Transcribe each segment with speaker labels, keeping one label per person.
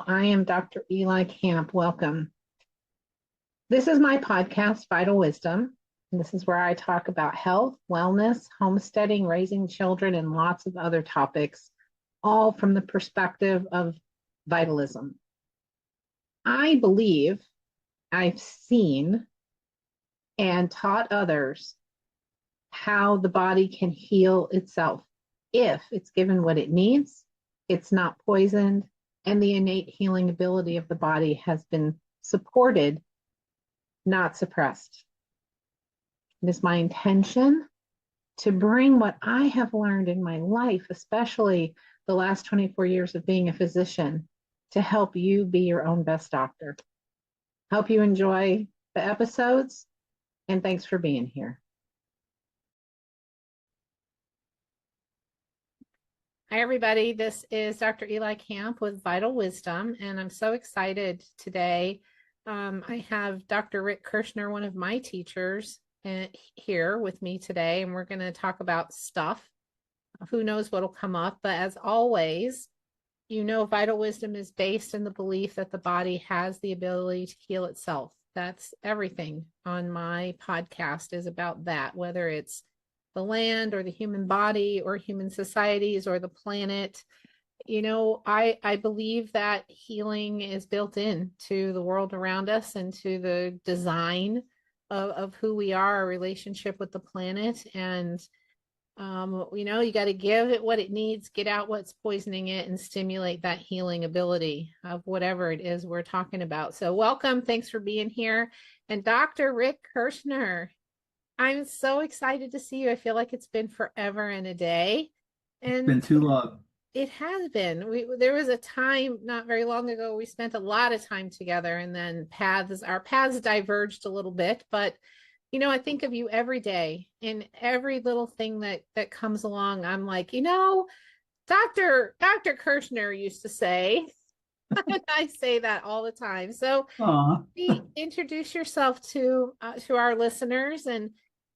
Speaker 1: I am Dr. Eli Camp. Welcome. This is my podcast, Vital Wisdom. And this is where I talk about health, wellness, homesteading, raising children, and lots of other topics, all from the perspective of vitalism. I believe I've seen and taught others how the body can heal itself if it's given what it needs, it's not poisoned, and the innate healing ability of the body has been supported, not suppressed. It is my intention to bring what I have learned in my life, especially the last 24 years of being a physician, to help you be your own best doctor. Hope you enjoy the episodes, and thanks for being here. Hi, everybody. This is Dr. Eli Camp with Vital Wisdom, and I'm so excited today. I have Dr. Rick Kirschner, one of my teachers, here with me today, and we're going to talk about stuff. Who knows what'll come up, but as always, Vital Wisdom is based in the belief that the body has the ability to heal itself. That's everything on my podcast is about that, whether it's the land or the human body or human societies or the planet. I believe that healing is built into the world around us and to the design of who we are, our relationship with the planet. And, you got to give it what it needs, get out what's poisoning it, and stimulate that healing ability of whatever it is we're talking about. So welcome. Thanks for being here. And Dr. Rick Kirschner, I'm so excited to see you. I feel like it's been forever and a day. And
Speaker 2: it's been too long.
Speaker 1: It has been. There was a time not very long ago, we spent a lot of time together, and then our paths diverged a little bit. But, I think of you every day, and every little thing that comes along, I'm like, Dr. Kirschner used to say, and I say that all the time. So introduce yourself to our listeners, and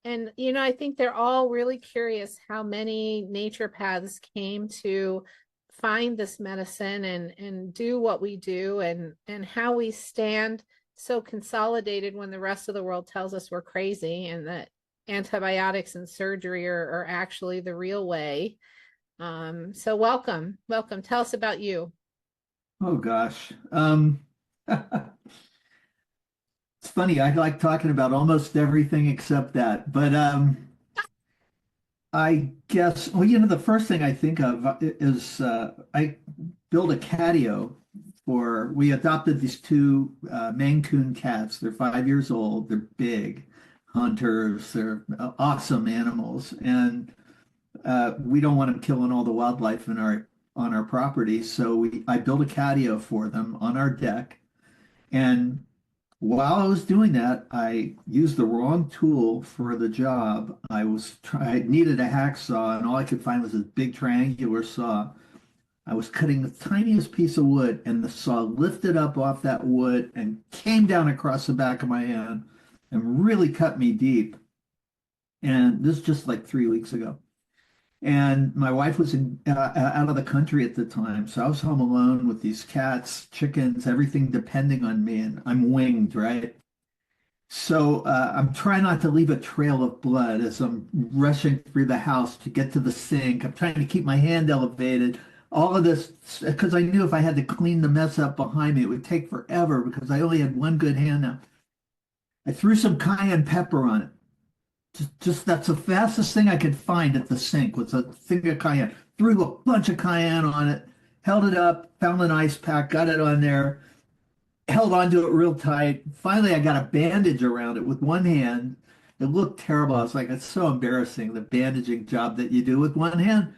Speaker 1: I think they're all really curious how many naturopaths came to find this medicine and do what we do, and how we stand so consolidated when the rest of the world tells us we're crazy and that antibiotics and surgery are actually the real way. So welcome. Tell us about you.
Speaker 2: Oh gosh. It's funny, I like talking about almost everything except that. But I guess, the first thing I think of is I built a catio we adopted these two Maine Coon cats. They're 5 years old. They're big hunters. They're awesome animals. And we don't want them killing all the wildlife on our property. So I built a catio for them on our deck. And while I was doing that, I used the wrong tool for the job. I needed a hacksaw, and all I could find was this big triangular saw. I was cutting the tiniest piece of wood, and the saw lifted up off that wood and came down across the back of my hand and really cut me deep. And this is just like 3 weeks ago. And my wife was out of the country at the time. So I was home alone with these cats, chickens, everything depending on me. And I'm winged, right? So I'm trying not to leave a trail of blood as I'm rushing through the house to get to the sink. I'm trying to keep my hand elevated. All of this, because I knew if I had to clean the mess up behind me, it would take forever because I only had one good hand now. I threw some cayenne pepper on it. Just that's the fastest thing I could find at the sink was a thing of cayenne. Threw a bunch of cayenne on it, held it up, found an ice pack, got it on there, held onto it real tight. Finally, I got a bandage around it with one hand. It looked terrible. I was like, it's so embarrassing, the bandaging job that you do with one hand.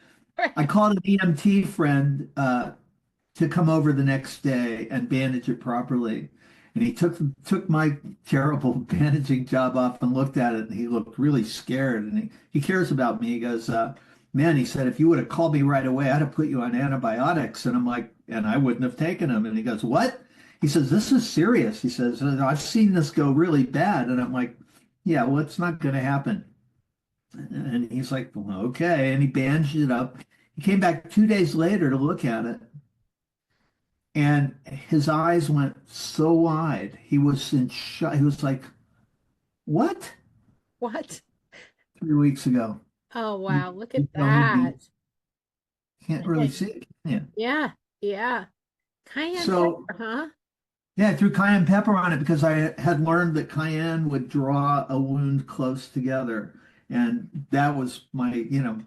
Speaker 2: I called an EMT friend to come over the next day and bandage it properly. And he took my terrible bandaging job off and looked at it, and he looked really scared. And he cares about me. He goes, man, he said, if you would have called me right away, I'd have put you on antibiotics. And I'm like, and I wouldn't have taken them. And he goes, what? He says, this is serious. He says, I've seen this go really bad. And I'm like, yeah, well, it's not going to happen. And he's like, well, okay. And he bandaged it up. He came back 2 days later to look at it. And his eyes went so wide. He was in shock. He was like, "What?"
Speaker 1: What?
Speaker 2: 3 weeks ago.
Speaker 1: Oh,
Speaker 2: You,
Speaker 1: wow. Look
Speaker 2: you
Speaker 1: at
Speaker 2: tell me
Speaker 1: that.
Speaker 2: you can't really
Speaker 1: Okay.
Speaker 2: see it, can you?
Speaker 1: Yeah. Yeah. Cayenne
Speaker 2: So
Speaker 1: pepper, huh?
Speaker 2: yeah, I threw cayenne pepper on it because I had learned that cayenne would draw a wound close together. And that was my,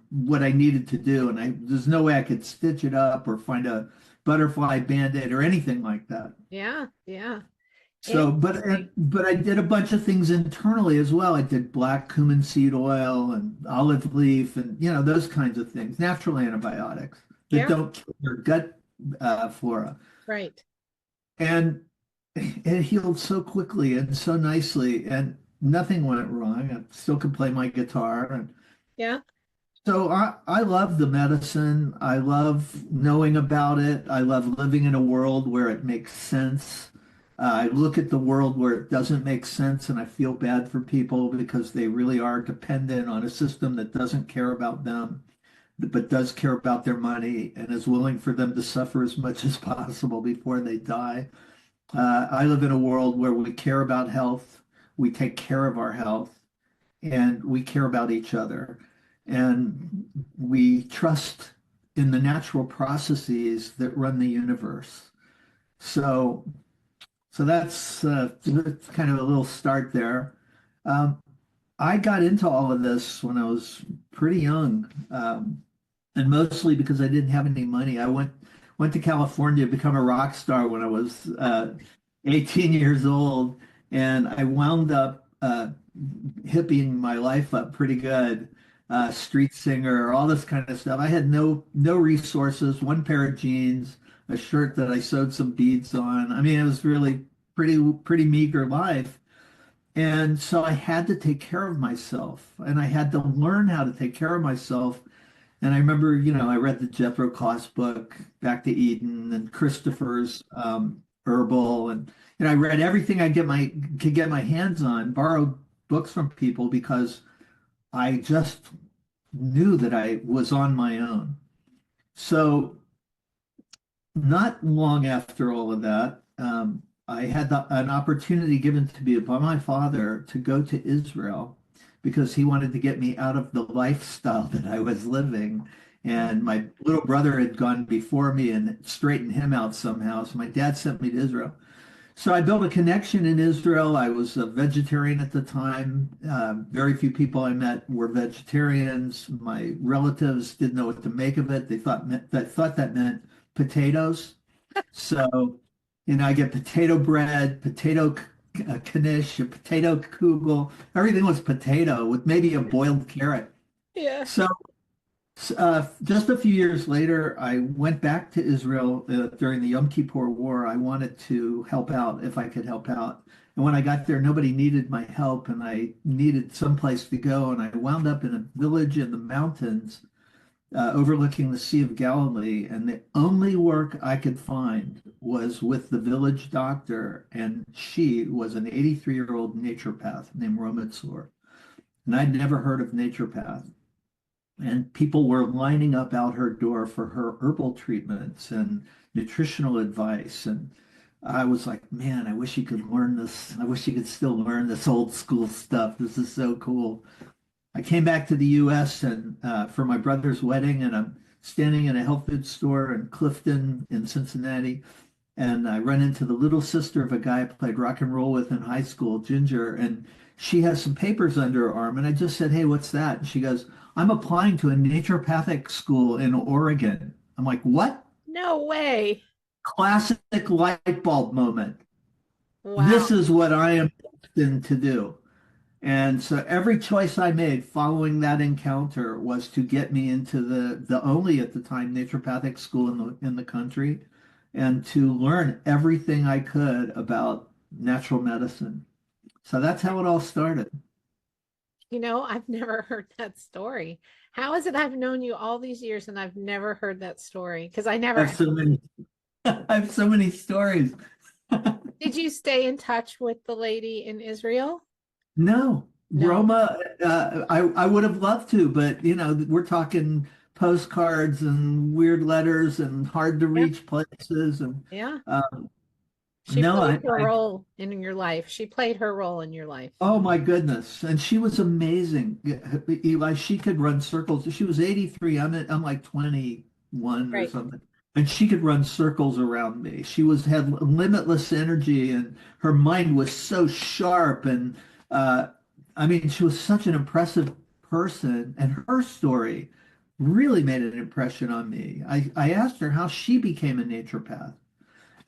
Speaker 2: what I needed to do. And there's no way I could stitch it up or find a butterfly band-aid or anything like that.
Speaker 1: Yeah. Yeah.
Speaker 2: So,
Speaker 1: Interesting.
Speaker 2: but I did a bunch of things internally as well. I did black cumin seed oil and olive leaf and those kinds of things, natural antibiotics that
Speaker 1: Yeah.
Speaker 2: don't kill your gut flora.
Speaker 1: Right.
Speaker 2: And it healed so quickly and so nicely, and nothing went wrong. I still could play my guitar, and
Speaker 1: Yeah.
Speaker 2: so I love the medicine. I love knowing about it. I love living in a world where it makes sense. I look at the world where it doesn't make sense, and I feel bad for people because they really are dependent on a system that doesn't care about them, but does care about their money and is willing for them to suffer as much as possible before they die. I live in a world where we care about health, we take care of our health, and we care about each other. And we trust in the natural processes that run the universe. So, that's kind of a little start there. Um, I got into all of this when I was pretty young, and mostly because I didn't have any money. I went to California to become a rock star when I was 18 years old, and I wound up hipping my life up pretty good. Street singer, all this kind of stuff. I had no resources, one pair of jeans, a shirt that I sewed some beads on. I mean, it was really pretty meager life. And so I had to take care of myself, and I had to learn how to take care of myself. And I remember, I read the Jethro Koss book, Back to Eden, and Christopher's Herbal, and I read everything could get my hands on, borrowed books from people because I just knew that I was on my own. So not long after all of that, I had an opportunity given to me by my father to go to Israel because he wanted to get me out of the lifestyle that I was living. And my little brother had gone before me and straightened him out somehow. So my dad sent me to Israel. So I built a connection in Israel. I was a vegetarian at the time. Very few people I met were vegetarians. My relatives didn't know what to make of it. They thought that meant potatoes. So, I get potato bread, potato knish, a potato kugel. Everything was potato with maybe a boiled carrot.
Speaker 1: Yeah.
Speaker 2: So just a few years later, I went back to Israel during the Yom Kippur War. I wanted to help out if I could help out. And when I got there, nobody needed my help, and I needed someplace to go. And I wound up in a village in the mountains overlooking the Sea of Galilee. And the only work I could find was with the village doctor. And she was an 83-year-old naturopath named Roma Tzor. And I'd never heard of naturopath. And people were lining up out her door for her herbal treatments and nutritional advice. And I was like, man, I wish you could learn this. I wish you could still learn this old school stuff. This is so cool. I came back to the US and for my brother's wedding, and I'm standing in a health food store in Clifton in Cincinnati. And I run into the little sister of a guy I played rock and roll with in high school, Ginger, and she has some papers under her arm. And I just said, hey, what's that? And she goes, I'm applying to a naturopathic school in Oregon. I'm like, what?
Speaker 1: No way.
Speaker 2: Classic light bulb moment.
Speaker 1: Wow.
Speaker 2: This is what I am destined to do. And so every choice I made following that encounter was to get me into the only at the time naturopathic school in the country and to learn everything I could about natural medicine. So that's how it all started.
Speaker 1: I've never heard that story. How is it I've known you all these years and I've never heard that story? Because I
Speaker 2: I
Speaker 1: never
Speaker 2: have so many I have so many stories.
Speaker 1: did you stay in touch with the lady in Israel?
Speaker 2: No,
Speaker 1: No.
Speaker 2: Roma, I would have loved to, but we're talking postcards and weird letters and hard to
Speaker 1: Yeah.
Speaker 2: reach places. And
Speaker 1: Yeah.
Speaker 2: um,
Speaker 1: She
Speaker 2: no,
Speaker 1: played her role in your life. She played her role in your life.
Speaker 2: oh my goodness. And she was amazing. Eli, she could run circles. She was 83. I'm like 21 or
Speaker 1: Right.
Speaker 2: something. And she could run circles around me. She had limitless energy and her mind was so sharp. And uh, I mean, she was such an impressive person. And her story really made an impression on me. I asked her how she became a naturopath.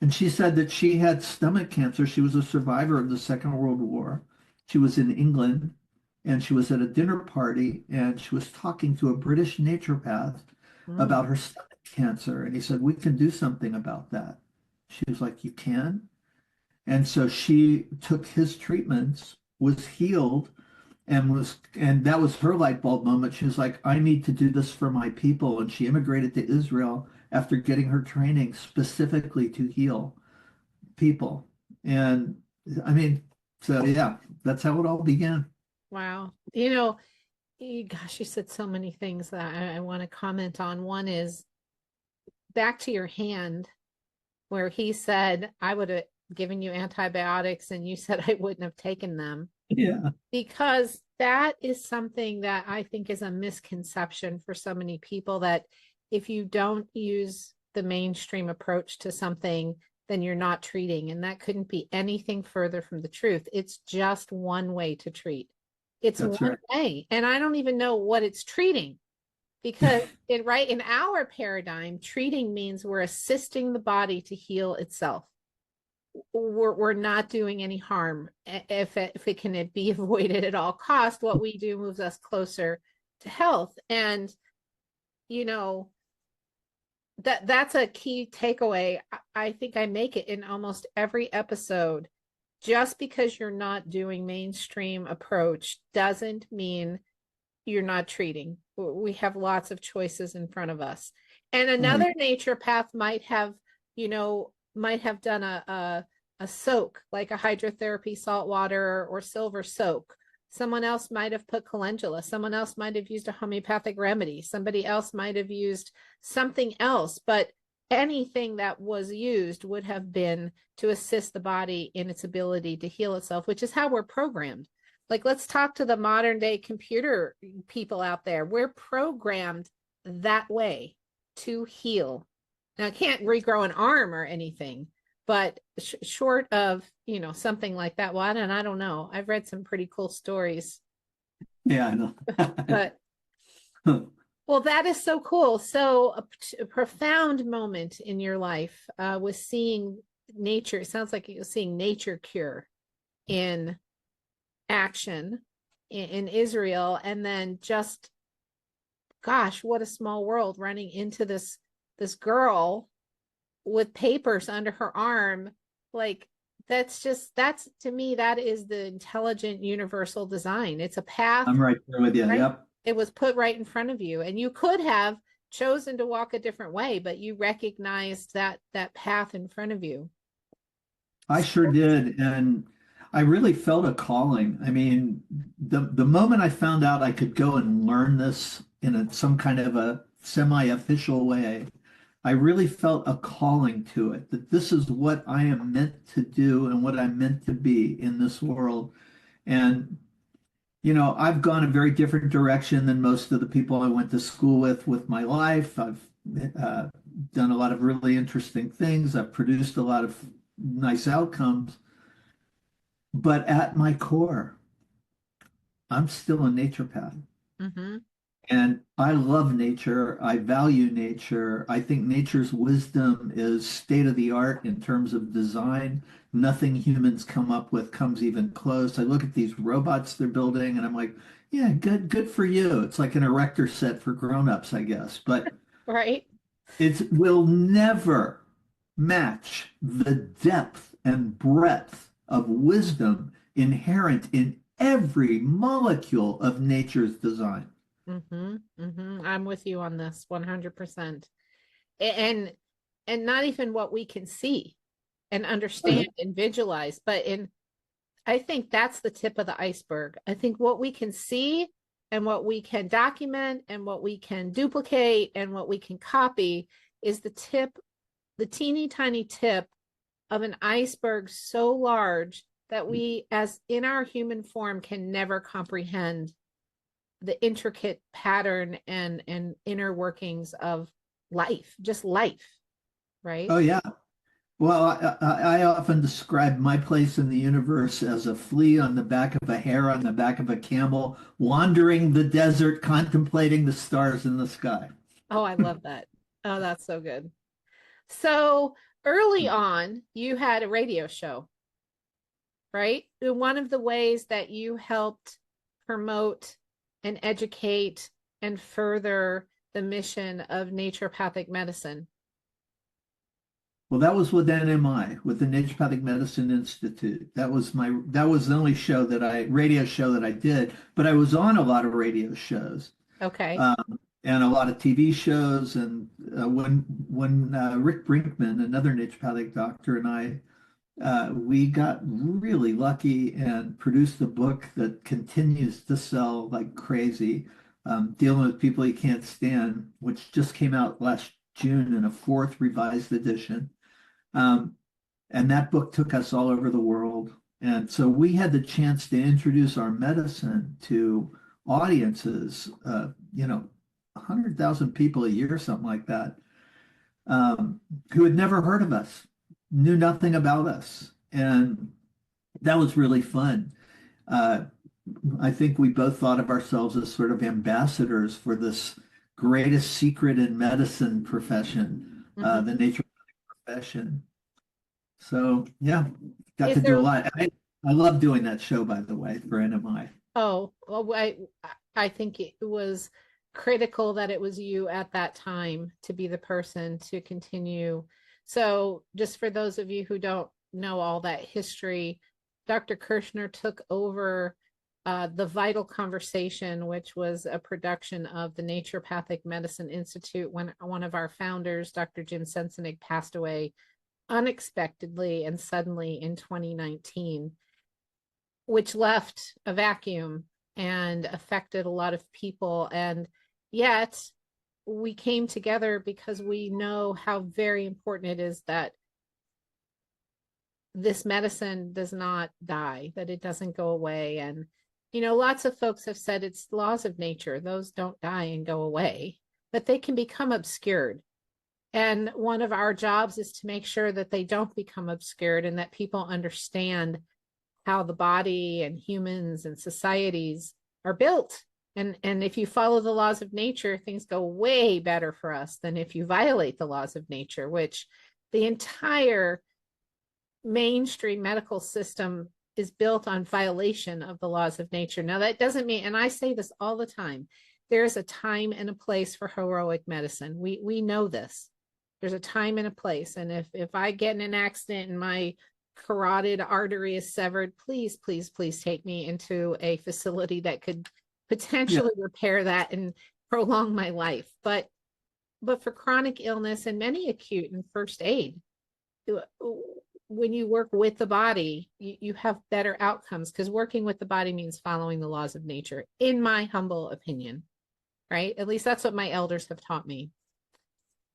Speaker 2: And she said that she had stomach cancer. She was a survivor of the Second World War. She was in England and she was at a dinner party and she was talking to a British naturopath
Speaker 1: Mm.
Speaker 2: about her stomach cancer. And he said, we can do something about that. She was like, you can? And so she took his treatments, was healed, and that was her light bulb moment. She was like, I need to do this for my people. And she immigrated to Israel after getting her training specifically to heal people. And I mean, so yeah, that's how it all began.
Speaker 1: Wow. Gosh, you said so many things that I want to comment on. One is back to your hand, where he said, I would have given you antibiotics, and you said I wouldn't have taken them.
Speaker 2: Yeah.
Speaker 1: Because that is something that I think is a misconception for so many people, that if you don't use the mainstream approach to something, then you're not treating. And that couldn't be anything further from the truth. It's just one way to treat. It's
Speaker 2: That's
Speaker 1: one
Speaker 2: right.
Speaker 1: way. And I don't even know what it's treating, because in our paradigm, treating means we're assisting the body to heal itself. We're not doing any harm. If it can be avoided at all cost, what we do moves us closer to health. And you know that's a key takeaway. I think I make it in almost every episode. Just because you're not doing mainstream approach doesn't mean you're not treating. We have lots of choices in front of us. And
Speaker 2: Right.
Speaker 1: another naturopath might have done a soak, like a hydrotherapy salt water or silver soak. Someone else might have put calendula. Someone else might have used a homeopathic remedy. Somebody else might have used something else. But anything that was used would have been to assist the body in its ability to heal itself, which is how we're programmed. Like, let's talk to the modern day computer people out there. We're programmed that way to heal. Now, I can't regrow an arm or anything, but short of, something like that. Well, I don't know. I've read some pretty cool stories,
Speaker 2: Yeah, I know.
Speaker 1: but well, that is so cool. So a profound moment in your life was seeing nature. It sounds like you were seeing nature cure in action in Israel, and then just, gosh, what a small world, running into this girl with papers under her arm. Like, that's to me, that is the intelligent universal design. It's a path,
Speaker 2: I'm right there with you.
Speaker 1: right?
Speaker 2: Yep.
Speaker 1: It was put right in front of you, and you could have chosen to walk a different way, but you recognized that path in front of you.
Speaker 2: I sure did. And I really felt a calling. I mean, the moment I found out I could go and learn this in some kind of a semi-official way, I really felt a calling to it, that this is what I am meant to do and what I'm meant to be in this world. And, I've gone a very different direction than most of the people I went to school with my life. I've uh, done a lot of really interesting things. I've produced a lot of nice outcomes. But at my core, I'm still a naturopath.
Speaker 1: Mm-hmm.
Speaker 2: And I love nature. I value nature. I think nature's wisdom is state of the art in terms of design. Nothing humans come up with comes even close. I look at these robots they're building and I'm like, yeah, good for you. It's like an erector set for grown-ups, I guess. But
Speaker 1: Right.
Speaker 2: it will never match the depth and breadth of wisdom inherent in every molecule of nature's design.
Speaker 1: Mm-hmm. Mm-hmm. I'm with you on this 100%. And not even what we can see and
Speaker 2: Oh, yeah.
Speaker 1: understand and visualize, but I think that's the tip of the iceberg. I think what we can see and what we can document and what we can duplicate and what we can copy is the teeny tiny tip of an iceberg so large that we, as in our human form, can never comprehend the intricate pattern and inner workings of life, just life, right?
Speaker 2: Oh, yeah. Well, I often describe my place in the universe as a flea on the back of a hare on the back of a camel, wandering the desert, contemplating the stars in the sky.
Speaker 1: Oh, I love that. Oh, that's so good. So early on, you had a radio show, right? One of the ways that you helped promote and educate and further the mission of naturopathic medicine.
Speaker 2: Well, that was with NMI, with the Naturopathic Medicine Institute. That was the only radio show that I did, but I was on a lot of radio shows.
Speaker 1: Okay.
Speaker 2: And a lot of TV shows. And when Rick Brinkman, another naturopathic doctor, and we got really lucky and produced a book that continues to sell like crazy, dealing with people you can't stand, which just came out last June in a fourth revised edition. And that book took us all over the world. And so we had the chance to introduce our medicine to audiences, 100,000 people a year, something like that, who had never heard of us, knew nothing about us. And that was really fun. I think we both thought of ourselves as sort of ambassadors for this greatest secret in medicine profession, the nature profession. So yeah, got to do a lot. I love doing that show, by the way, for NMI.
Speaker 1: Oh, well, I think it was critical that it was you at that time to be the person to continue. So just for those of you who don't know all that history, Dr. Kirschner took over the Vital Conversation, which was a production of the Naturopathic Medicine Institute when one of our founders, Dr. Jim Sensenig, passed away unexpectedly and suddenly in 2019, which left a vacuum and affected a lot of people. And yet we came together because we know how very important it is that this medicine does not die, that it doesn't go away. And, lots of folks have said it's laws of nature. Those don't die and go away, but they can become obscured. And one of our jobs is to make sure that they don't become obscured and that people understand how the body and humans and societies are built. And if you follow the laws of nature, things go way better for us than if you violate the laws of nature, which the entire mainstream medical system is built on violation of the laws of nature. Now, that doesn't mean, and I say this all the time, there's a time and a place for heroic medicine. We know this. There's a time and a place. And if I get in an accident and my carotid artery is severed, please, please, please take me into a facility that could potentially repair that and prolong my life. But for chronic illness and many acute and first aid, when you work with the body, you have better outcomes, because working with the body means following the laws of nature, in my humble opinion, right? At least that's what my elders have taught me.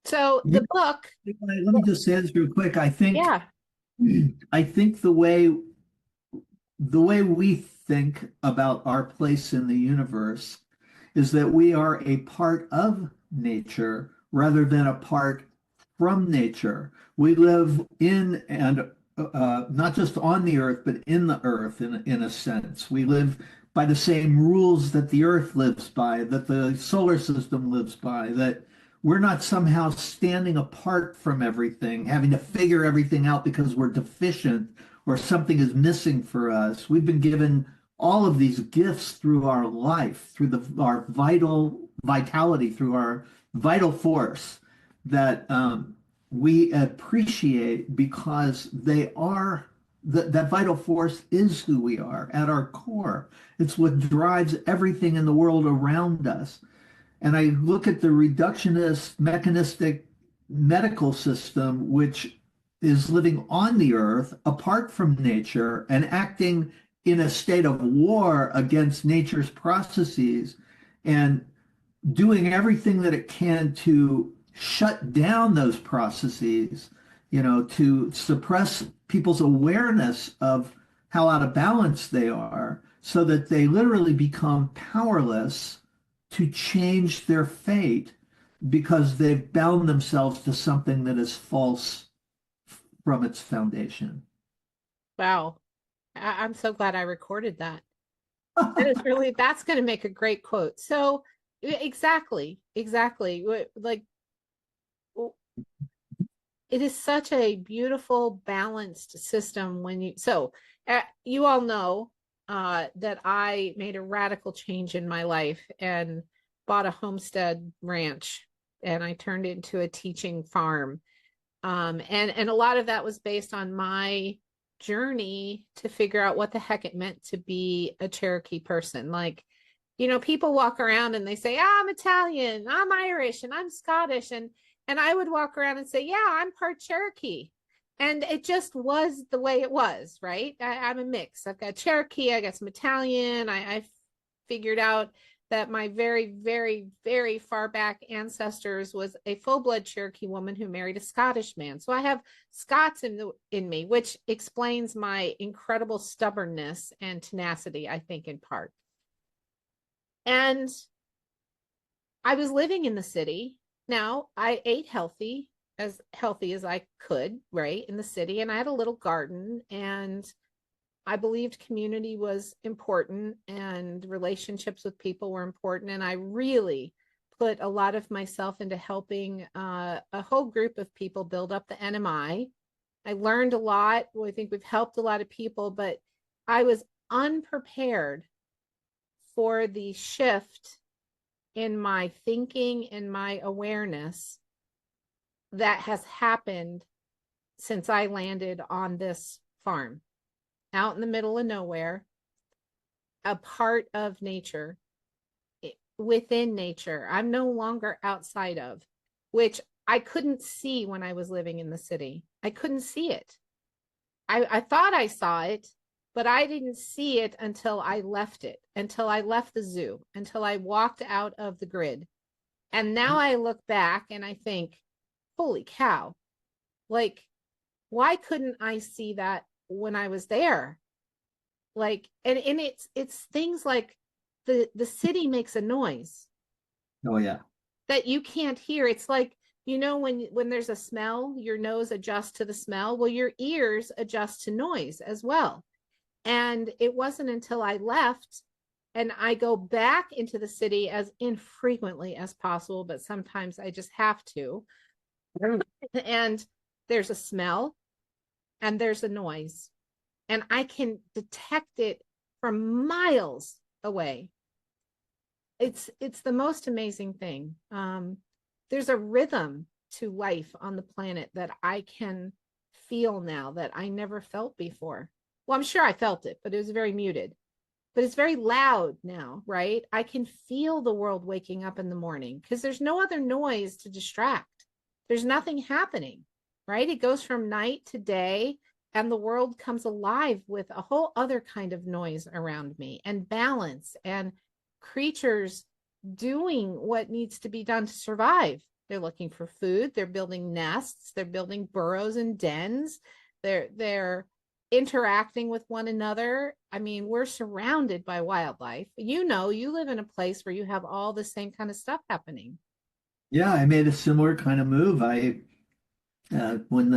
Speaker 1: So the book.
Speaker 2: Let me just say this real quick. I think the way we think about our place in the universe is that we are a part of nature rather than a part from nature. We live in and not just on the earth, but in the earth in a sense. We live by the same rules that the earth lives by, that the solar system lives by, that we're not somehow standing apart from everything, having to figure everything out because we're deficient or something is missing for us. We've been given all of these gifts through our life, through our vitality, through our vital force that we appreciate, because that vital force is who we are at our core. It's what drives everything in the world around us. And I look at the reductionist, mechanistic medical system, which is living on the earth apart from nature and acting in a state of war against nature's processes and doing everything that it can to shut down those processes, to suppress people's awareness of how out of balance they are, so that they literally become powerless to change their fate because they've bound themselves to something that is false from its foundation.
Speaker 1: Wow. I'm so glad I recorded that. That is really, that's going to make a great quote. So, exactly, exactly. Like, it is such a beautiful, balanced system when you all know that I made a radical change in my life and bought a homestead ranch and I turned it into a teaching farm. And a lot of that was based on my journey to figure out what the heck it meant to be a Cherokee person. Like, people walk around and they say, I'm Italian, I'm Irish, and I'm Scottish. And I would walk around and say, yeah, I'm part Cherokee. And it just was the way it was, right? I'm a mix. I've got Cherokee, I got some Italian. I figured out that my very, very, very far back ancestors was a full-blood Cherokee woman who married a Scottish man. So I have Scots in me, which explains my incredible stubbornness and tenacity, I think, in part. And I was living in the city. Now, I ate healthy as I could, right, in the city. And I had a little garden, and I believed community was important and relationships with people were important. And I really put a lot of myself into helping a whole group of people build up the NMI. I learned a lot. Well, I think we've helped a lot of people, but I was unprepared for the shift in my thinking and my awareness that has happened since I landed on this farm out in the middle of nowhere, a part of nature, within nature. I'm no longer outside of, which I couldn't see when I was living in the city. I couldn't see it. I thought I saw it, but I didn't see it until I left it, until I left the zoo, until I walked out of the grid. And now I look back and I think, holy cow, like, why couldn't I see that when I was there? Like, and it's things like the city makes a noise
Speaker 2: Oh yeah.
Speaker 1: that you can't hear. It's like, when there's a smell, your nose adjusts to the smell. Well, your ears adjust to noise as well. And it wasn't until I left and I go back into the city as infrequently as possible, but sometimes I just have to. And there's a smell and there's a noise, and I can detect it from miles away. It's the most amazing thing. There's a rhythm to life on the planet that I can feel now that I never felt before. Well, I'm sure I felt it, but it was very muted. But it's very loud now, right? I can feel the world waking up in the morning because there's no other noise to distract. There's nothing happening, right? It goes from night to day, and the world comes alive with a whole other kind of noise around me and balance and creatures doing what needs to be done to survive. They're looking for food, they're building nests, they're building burrows and dens, they're interacting with one another. I mean, we're surrounded by wildlife. You live in a place where you have all the same kind of stuff happening.
Speaker 2: Yeah, I made a similar kind of move. When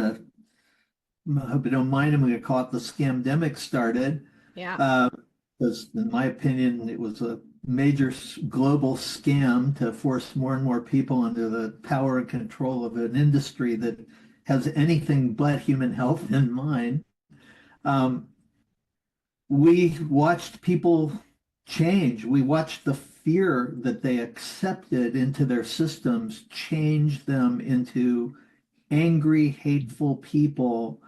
Speaker 2: I hope you don't mind, I'm going to call it the scamdemic started,
Speaker 1: Yeah.
Speaker 2: uh, because in my opinion, it was a major global scam to force more and more people under the power and control of an industry that has anything but human health in mind. Um, we watched people change. We watched the fear that they accepted into their systems change them into angry, hateful people,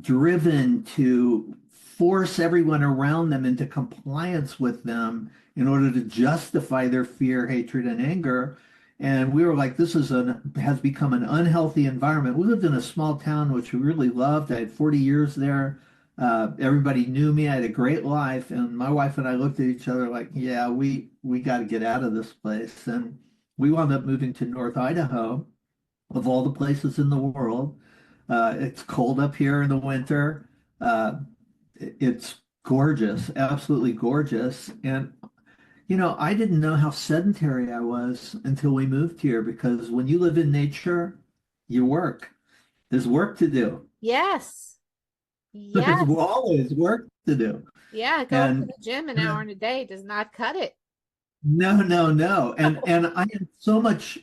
Speaker 2: driven to force everyone around them into compliance with them in order to justify their fear, hatred, and anger. And we were like, has become an unhealthy environment. We lived in a small town which we really loved. I had 40 years there. Everybody knew me. I had a great life, and my wife and I looked at each other like, yeah, we got to get out of this place. And we wound up moving to North Idaho, of all the places in the world. It's cold up here in the winter. Uh, it's gorgeous, absolutely gorgeous. And I didn't know how sedentary I was until we moved here because when you live in nature, you work. There's work to do.
Speaker 1: Yes.
Speaker 2: There's
Speaker 1: Yes.
Speaker 2: always work to do.
Speaker 1: Yeah. Going to
Speaker 2: And
Speaker 1: the gym an hour in a day does not cut it.
Speaker 2: no, no, no. And I have so much,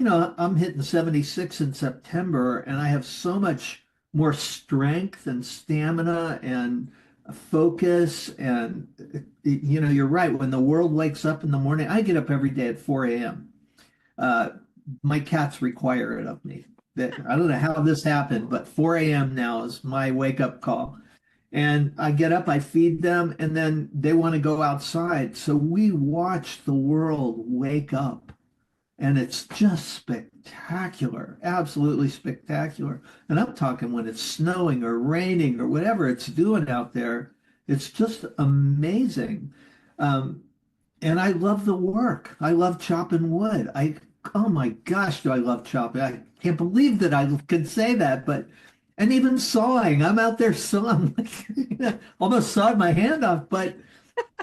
Speaker 2: I'm hitting 76 in September and I have so much more strength and stamina and focus and you're right. When the world wakes up in the morning, I get up every day at 4 a.m. Uh, my cats require it of me. I don't know how this happened, but 4 a.m. now is my wake up call. And I get up, I feed them, and then they want to go outside. So we watch the world wake up, and it's just spectacular, absolutely spectacular. And I'm talking when it's snowing or raining or whatever it's doing out there. It's just amazing. Um, and I love the work. I love chopping wood. Oh my gosh, do I love chopping. I can't believe that I can say that, but, and even sawing. I'm out there sawing, almost sawed my hand off, but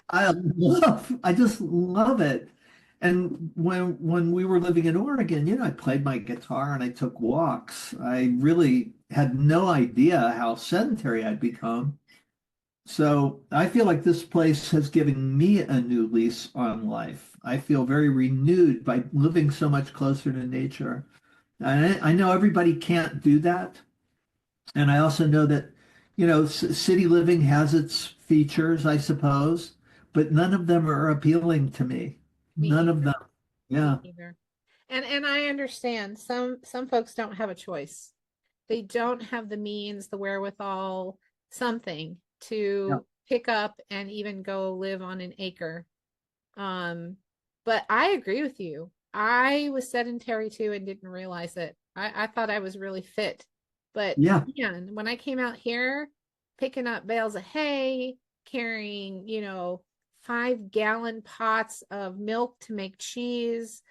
Speaker 2: I just love it. And when we were living in Oregon, I played my guitar and I took walks. I really had no idea how sedentary I'd become. So I feel like this place has given me a new lease on life. I feel very renewed by living so much closer to nature. And I know everybody can't do that. And I also know that, city living has its features, I suppose, but none of them are appealing to me.
Speaker 1: Me
Speaker 2: None of
Speaker 1: either.
Speaker 2: them.
Speaker 1: Me
Speaker 2: Yeah.
Speaker 1: either. And I understand some folks don't have a choice. They don't have the means, the wherewithal, something
Speaker 2: Yeah.
Speaker 1: to pick up and even go live on an acre. Um, but I agree with you. I was sedentary too and didn't realize it. I thought I was really fit. But
Speaker 2: Yeah.
Speaker 1: man, when I came out here, picking up bales of hay, carrying, 5 gallon pots of milk to make cheese,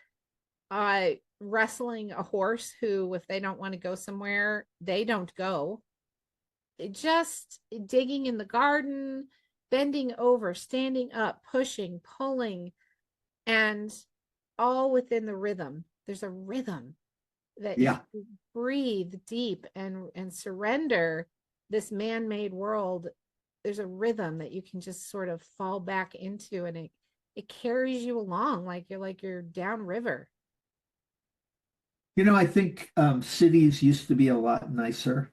Speaker 1: wrestling a horse who, if they don't want to go somewhere, they don't go. Just digging in the garden, bending over, standing up, pushing, pulling, and all within the rhythm. There's a rhythm that if
Speaker 2: Yeah.
Speaker 1: you breathe deep and surrender this man-made world, there's a rhythm that you can just sort of fall back into, and it carries you along like you're downriver.
Speaker 2: I think cities used to be a lot nicer.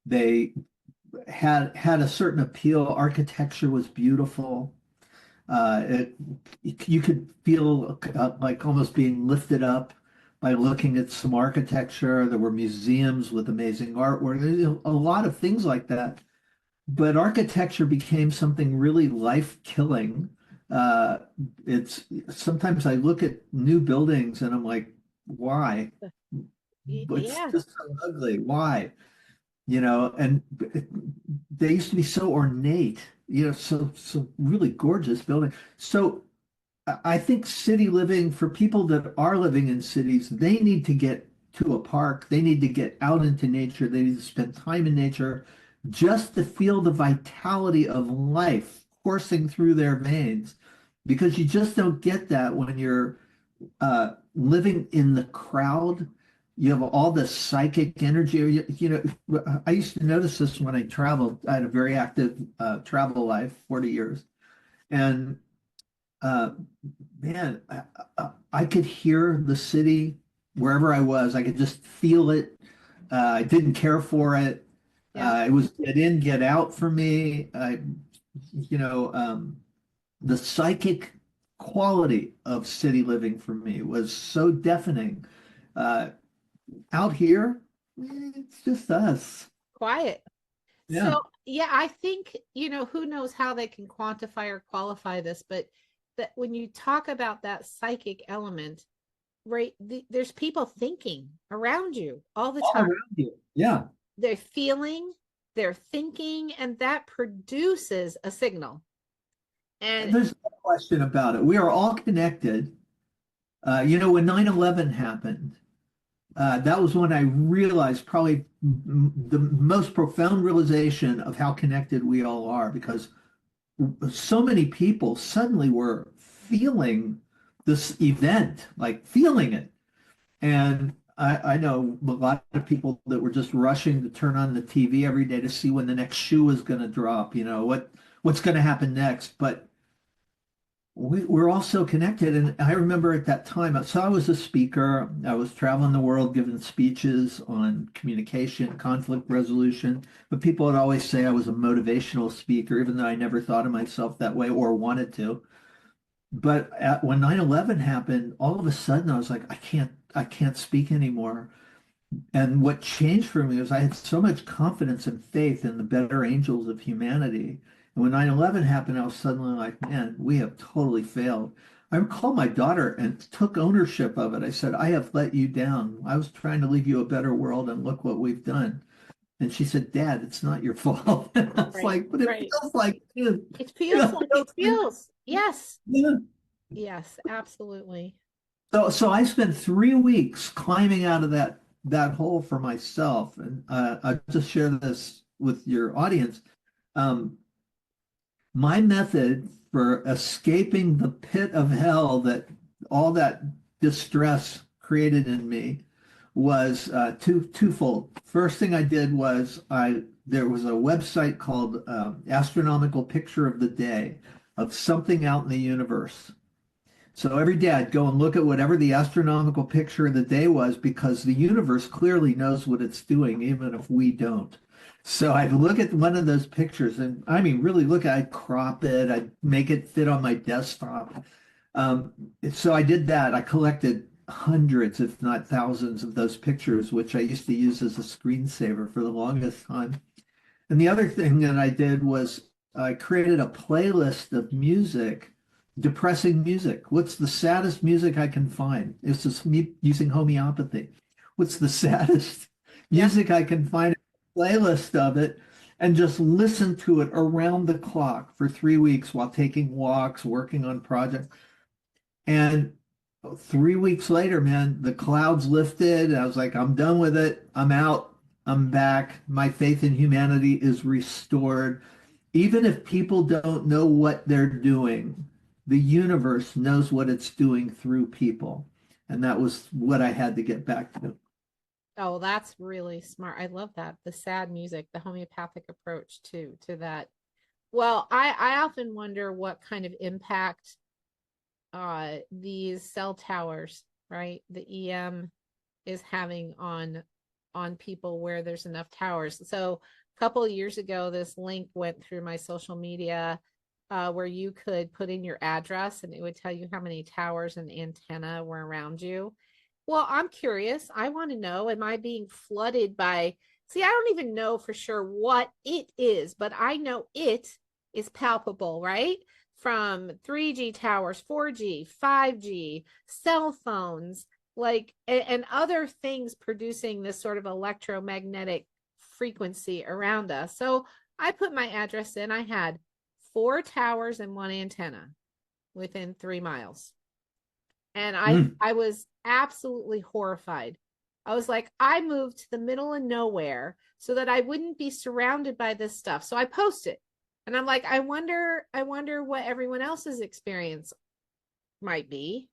Speaker 2: They had a certain appeal. Architecture was beautiful. It you could feel like almost being lifted up by looking at some architecture. There were museums with amazing artwork. A lot of things like that. But architecture became something really life-killing. Uh, it's sometimes I look at new buildings and I'm like, why? It's
Speaker 1: Yeah,
Speaker 2: just so ugly. Why? And they used to be so ornate, so really gorgeous building. So I think city living for people that are living in cities, they need to get to a park. They need to get out into nature. They need to spend time in nature just to feel the vitality of life coursing through their veins, because you just don't get that when you're living in the crowd. You have all this psychic energy. I used to notice this when I traveled. I had a very active travel life, 40 years. And uh, man, I could hear the city wherever I was. I could just feel it. I didn't care for it.
Speaker 1: yeah,
Speaker 2: It was get in, get out for me. You know, um, the psychic quality of city living for me was so deafening. Uh, Out here, it's just us.
Speaker 1: quiet.
Speaker 2: Yeah.
Speaker 1: So, yeah, I think, who knows how they can quantify or qualify this, but that when you talk about that psychic element, right, there's people thinking around you all the
Speaker 2: All
Speaker 1: time.
Speaker 2: around you. Yeah.
Speaker 1: They're feeling, they're thinking, and that produces a signal. And
Speaker 2: There's no question about it. We are all connected. When 9/11 happened, that was when I realized probably the most profound realization of how connected we all are, because so many people suddenly were feeling this event, like feeling it. And I know a lot of people that were just rushing to turn on the TV every day to see when the next shoe was going to drop, what's going to happen next. But we're all so connected. And I remember at that time, so I was a speaker. I was traveling the world giving speeches on communication, conflict resolution. But people would always say I was a motivational speaker, even though I never thought of myself that way or wanted to. But when 9/11 happened, all of a sudden I was like, I can't speak anymore. And what changed for me was I had so much confidence and faith in the better angels of humanity. And when 9/11 happened, I was suddenly like, man, we have totally failed. I called my daughter and took ownership of it. I said, I have let you down. I was trying to leave you a better world, and look what we've done. And she said, Dad, it's not your fault. And I was
Speaker 1: right,
Speaker 2: like, but it
Speaker 1: right.
Speaker 2: feels like it.
Speaker 1: It feels like it feels. Yes.
Speaker 2: Yeah.
Speaker 1: Yes, absolutely.
Speaker 2: So I spent 3 weeks climbing out of that hole for myself, and I'll just share this with your audience. Um, my method for escaping the pit of hell that all that distress created in me was twofold. First thing I did was there was a website called Astronomical Picture of the Day of something out in the universe. So every day I'd go and look at whatever the astronomical picture of the day was, because the universe clearly knows what it's doing, even if we don't. So I'd look at one of those pictures, and I mean, really look, I'd crop it, I'd make it fit on my desktop. Um, so I did that. I collected hundreds, if not thousands, of those pictures, which I used to use as a screensaver for the longest time. And the other thing that I did was I created a playlist of music, depressing music. What's the saddest music I can find? It's just me using homeopathy. What's the saddest
Speaker 1: Yeah.
Speaker 2: music I can find? A playlist of it, and just listen to it around the clock for 3 weeks while taking walks, working on projects. And 3 weeks later, man, the clouds lifted. I was like, I'm done with it. I'm out. I'm back. My faith in humanity is restored. Even if people don't know what they're doing, the universe knows what it's doing through people. And that was what I had to get back to.
Speaker 1: Oh, that's really smart. I love that. The sad music, the homeopathic approach to that. Well, I often wonder what kind of impact these cell towers, right? The EM is having on people where there's enough towers. So a couple of years ago, this link went through my social media where you could put in your address and it would tell you how many towers and antenna were around you. Well, I'm curious. I want to know, am I being flooded by, see, I don't even know for sure what it is, but I know it is palpable, right? From 3G towers, 4G, 5G, cell phones, like, and other things producing this sort of electromagnetic frequency around us. So I put my address in. I had 4 towers and 1 antenna within 3 miles. And I
Speaker 2: Mm.
Speaker 1: I was absolutely horrified. I was like, I moved to the middle of nowhere so that I wouldn't be surrounded by this stuff. So I posted. And I'm like, I wonder what everyone else's experience might be.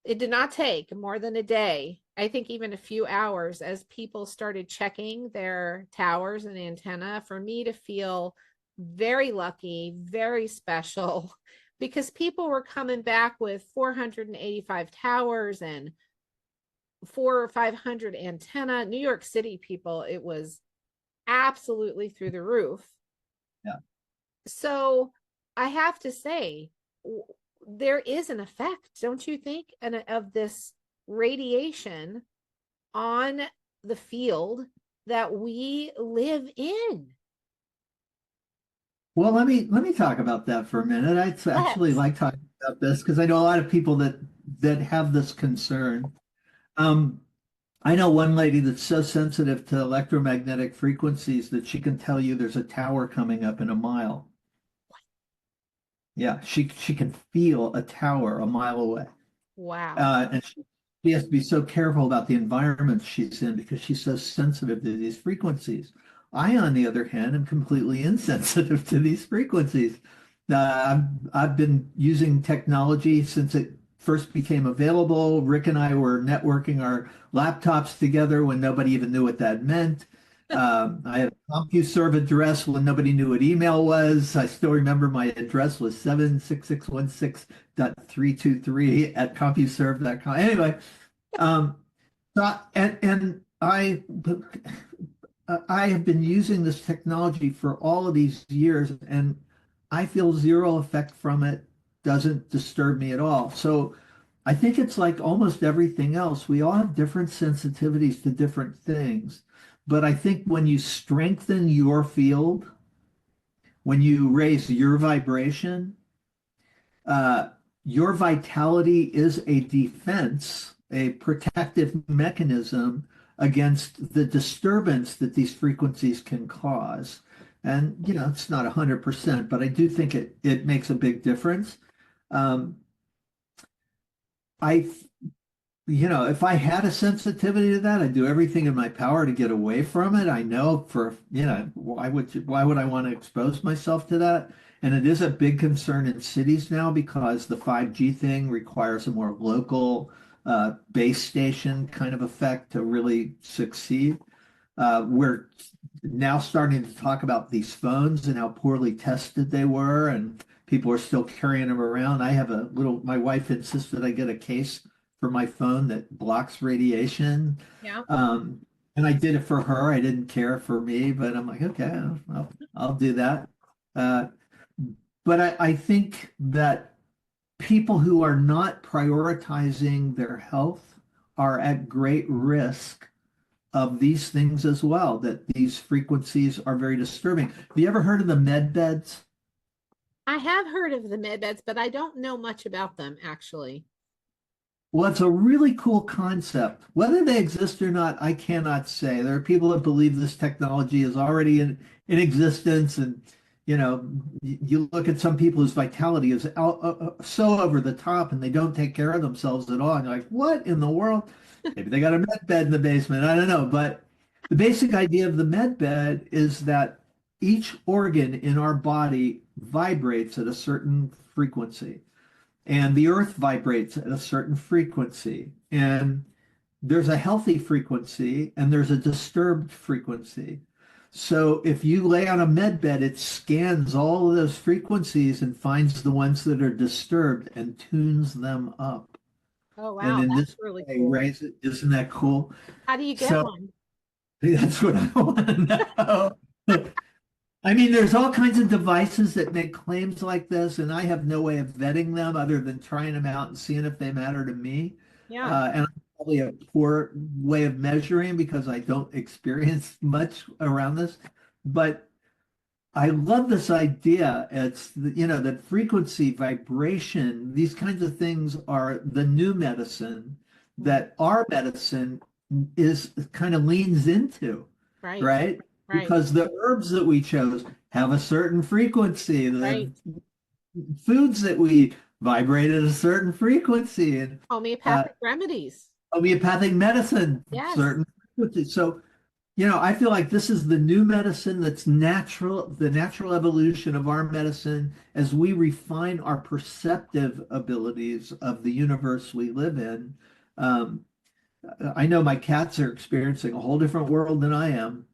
Speaker 1: It did not take more than a day, I think even a few hours, as people started checking their towers and antenna, for me to feel very lucky, very special, because people were coming back with 485 towers and 4 or 500 antenna. New York City people, it was absolutely through the roof.
Speaker 2: Yeah.
Speaker 1: So I have to say, there is an effect, don't you think, of this radiation on the field that we live in?
Speaker 2: Well, let me talk about that for a minute. I actually
Speaker 1: Let's.
Speaker 2: like talking about this because I know a lot of people that have this concern. Um, I know one lady that's so sensitive to electromagnetic frequencies that she can tell you there's a tower coming up in a mile. Yeah, she can feel a tower a mile away.
Speaker 1: Wow.
Speaker 2: And she has to be so careful about the environment she's in because she's so sensitive to these frequencies. I, on the other hand, am completely insensitive to these frequencies. I've been using technology since it first became available. Rick and I were networking our laptops together when nobody even knew what that meant. I had a CompuServe address when nobody knew what email was. I still remember my address was 76616.323 at CompuServe.com. Anyway, um, so, and I have been using this technology for all of these years, and I feel zero effect from it. Doesn't disturb me at all. So I think it's like almost everything else. We all have different sensitivities to different things. But I think when you strengthen your field, when you raise your vibration, uh, your vitality is a defense, a protective mechanism against the disturbance that these frequencies can cause. And, it's not 100%, but I do think it makes a big difference. Um, I if I had a sensitivity to that, I'd do everything in my power to get away from it. I know why would I want to expose myself to that? And it is a big concern in cities now because the 5G thing requires a more local base station kind of effect to really succeed. We're now starting to talk about these phones and how poorly tested they were, and people are still carrying them around. My wife insisted I get a case for my phone that blocks radiation.
Speaker 1: Yeah.
Speaker 2: And I did it for her. I didn't care for me, but I'm like, okay, I'll do that. Uh, but I think that people who are not prioritizing their health are at great risk of these things as well, that these frequencies are very disturbing. Have you ever heard of the med beds?
Speaker 1: I have heard of the med beds, but I don't know much about them actually.
Speaker 2: Well, it's a really cool concept. Whether they exist or not, I cannot say. There are people that believe this technology is already in existence. And, you look at some people whose vitality is so over the top and they don't take care of themselves at all. And you're like, what in the world? Maybe they got a med bed in the basement. I don't know. But the basic idea of the med bed is that each organ in our body vibrates at a certain frequency and the earth vibrates at a certain frequency. And there's a healthy frequency and there's a disturbed frequency. So if you lay on a med bed, it scans all of those frequencies and finds the ones that are disturbed and tunes them up.
Speaker 1: Oh,
Speaker 2: And
Speaker 1: wow.
Speaker 2: in
Speaker 1: That's
Speaker 2: this
Speaker 1: really
Speaker 2: way,
Speaker 1: cool.
Speaker 2: raise it. Isn't that cool?
Speaker 1: How do you get
Speaker 2: So
Speaker 1: one?
Speaker 2: that's what I want to know. I mean, there's all kinds of devices that make claims like this, and I have no way of vetting them other than trying them out and seeing if they matter to me.
Speaker 1: Yeah.
Speaker 2: And I'm probably a poor way of measuring because I don't experience much around this. But I love this idea. That frequency, vibration, these kinds of things are the new medicine
Speaker 1: Mhm.
Speaker 2: that our medicine is kind of leans into,
Speaker 1: Right.
Speaker 2: right?
Speaker 1: Right.
Speaker 2: Because the herbs that we chose have a certain frequency. The
Speaker 1: Right.
Speaker 2: foods that we vibrate at a certain frequency, and uh,
Speaker 1: Homeopathic remedies.
Speaker 2: homeopathic medicine,
Speaker 1: Yes.
Speaker 2: certain frequencies. So I feel like this is the new medicine that's natural, the natural evolution of our medicine as we refine our perceptive abilities of the universe we live in. Um, I know my cats are experiencing a whole different world than I am,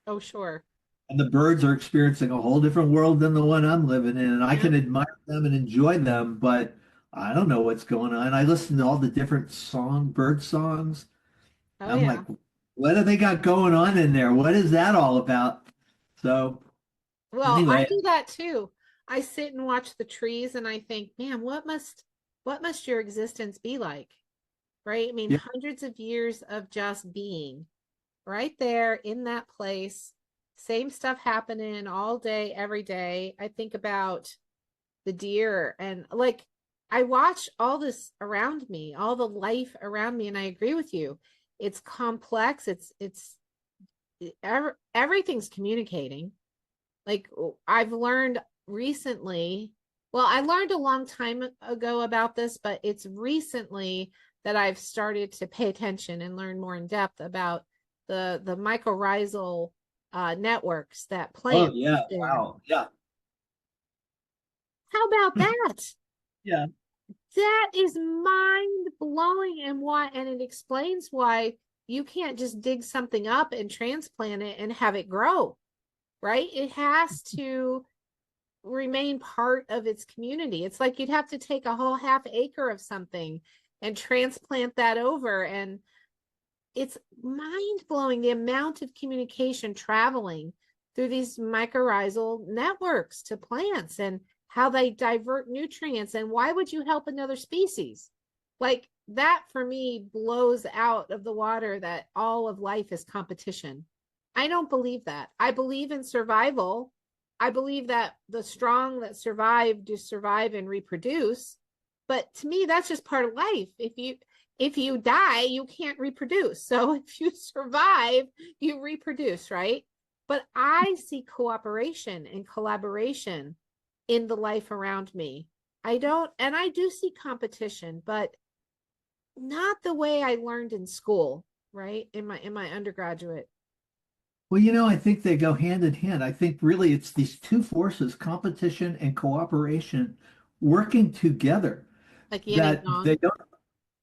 Speaker 1: Oh, sure.
Speaker 2: and the birds are experiencing a whole different world than the one I'm living in. And I
Speaker 1: Yeah.
Speaker 2: can admire them and enjoy them, but I don't know what's going on. I listen to all the different bird songs.
Speaker 1: Oh,
Speaker 2: I'm like,
Speaker 1: yeah.
Speaker 2: what do they got going on in there? What is that all about? So
Speaker 1: Well, I
Speaker 2: anyway,
Speaker 1: do that too. I sit and watch the trees and I think, man, what must your existence be like? Right? I mean,
Speaker 2: yeah,
Speaker 1: hundreds of years of just being right there in that place, same stuff happening all day, every day. I think about the deer and I watch all this around me, all the life around me, and I agree with you. it's complex. Everything's communicating. Like I've learned recently, well, I learned a long time ago about this, but it's recently that I've started to pay attention and learn more in depth about the mycorrhizal networks that
Speaker 2: Oh
Speaker 1: plants
Speaker 2: yeah,
Speaker 1: share.
Speaker 2: wow. Yeah.
Speaker 1: How about that?
Speaker 2: Yeah.
Speaker 1: That is mind blowing, and it explains why you can't just dig something up and transplant it and have it grow, right? It has to remain part of its community. It's like you'd have to take a whole half acre of something and transplant that over. And it's mind blowing the amount of communication traveling through these mycorrhizal networks to plants and how they divert nutrients. And why would you help another species? Like that for me blows out of the water that all of life is competition. I don't believe that. I believe in survival. I believe that the strong that survive do survive and reproduce. But to me, that's just part of life. If you die, you can't reproduce. So if you survive, you reproduce, right? But I see cooperation and collaboration in the life around me. I don't, and I do see competition, but not the way I learned in school, right? In my undergraduate.
Speaker 2: Well, I think they go hand in hand. I think really it's these two forces, competition and cooperation, working together
Speaker 1: Like yin and
Speaker 2: that they
Speaker 1: yang.
Speaker 2: don't,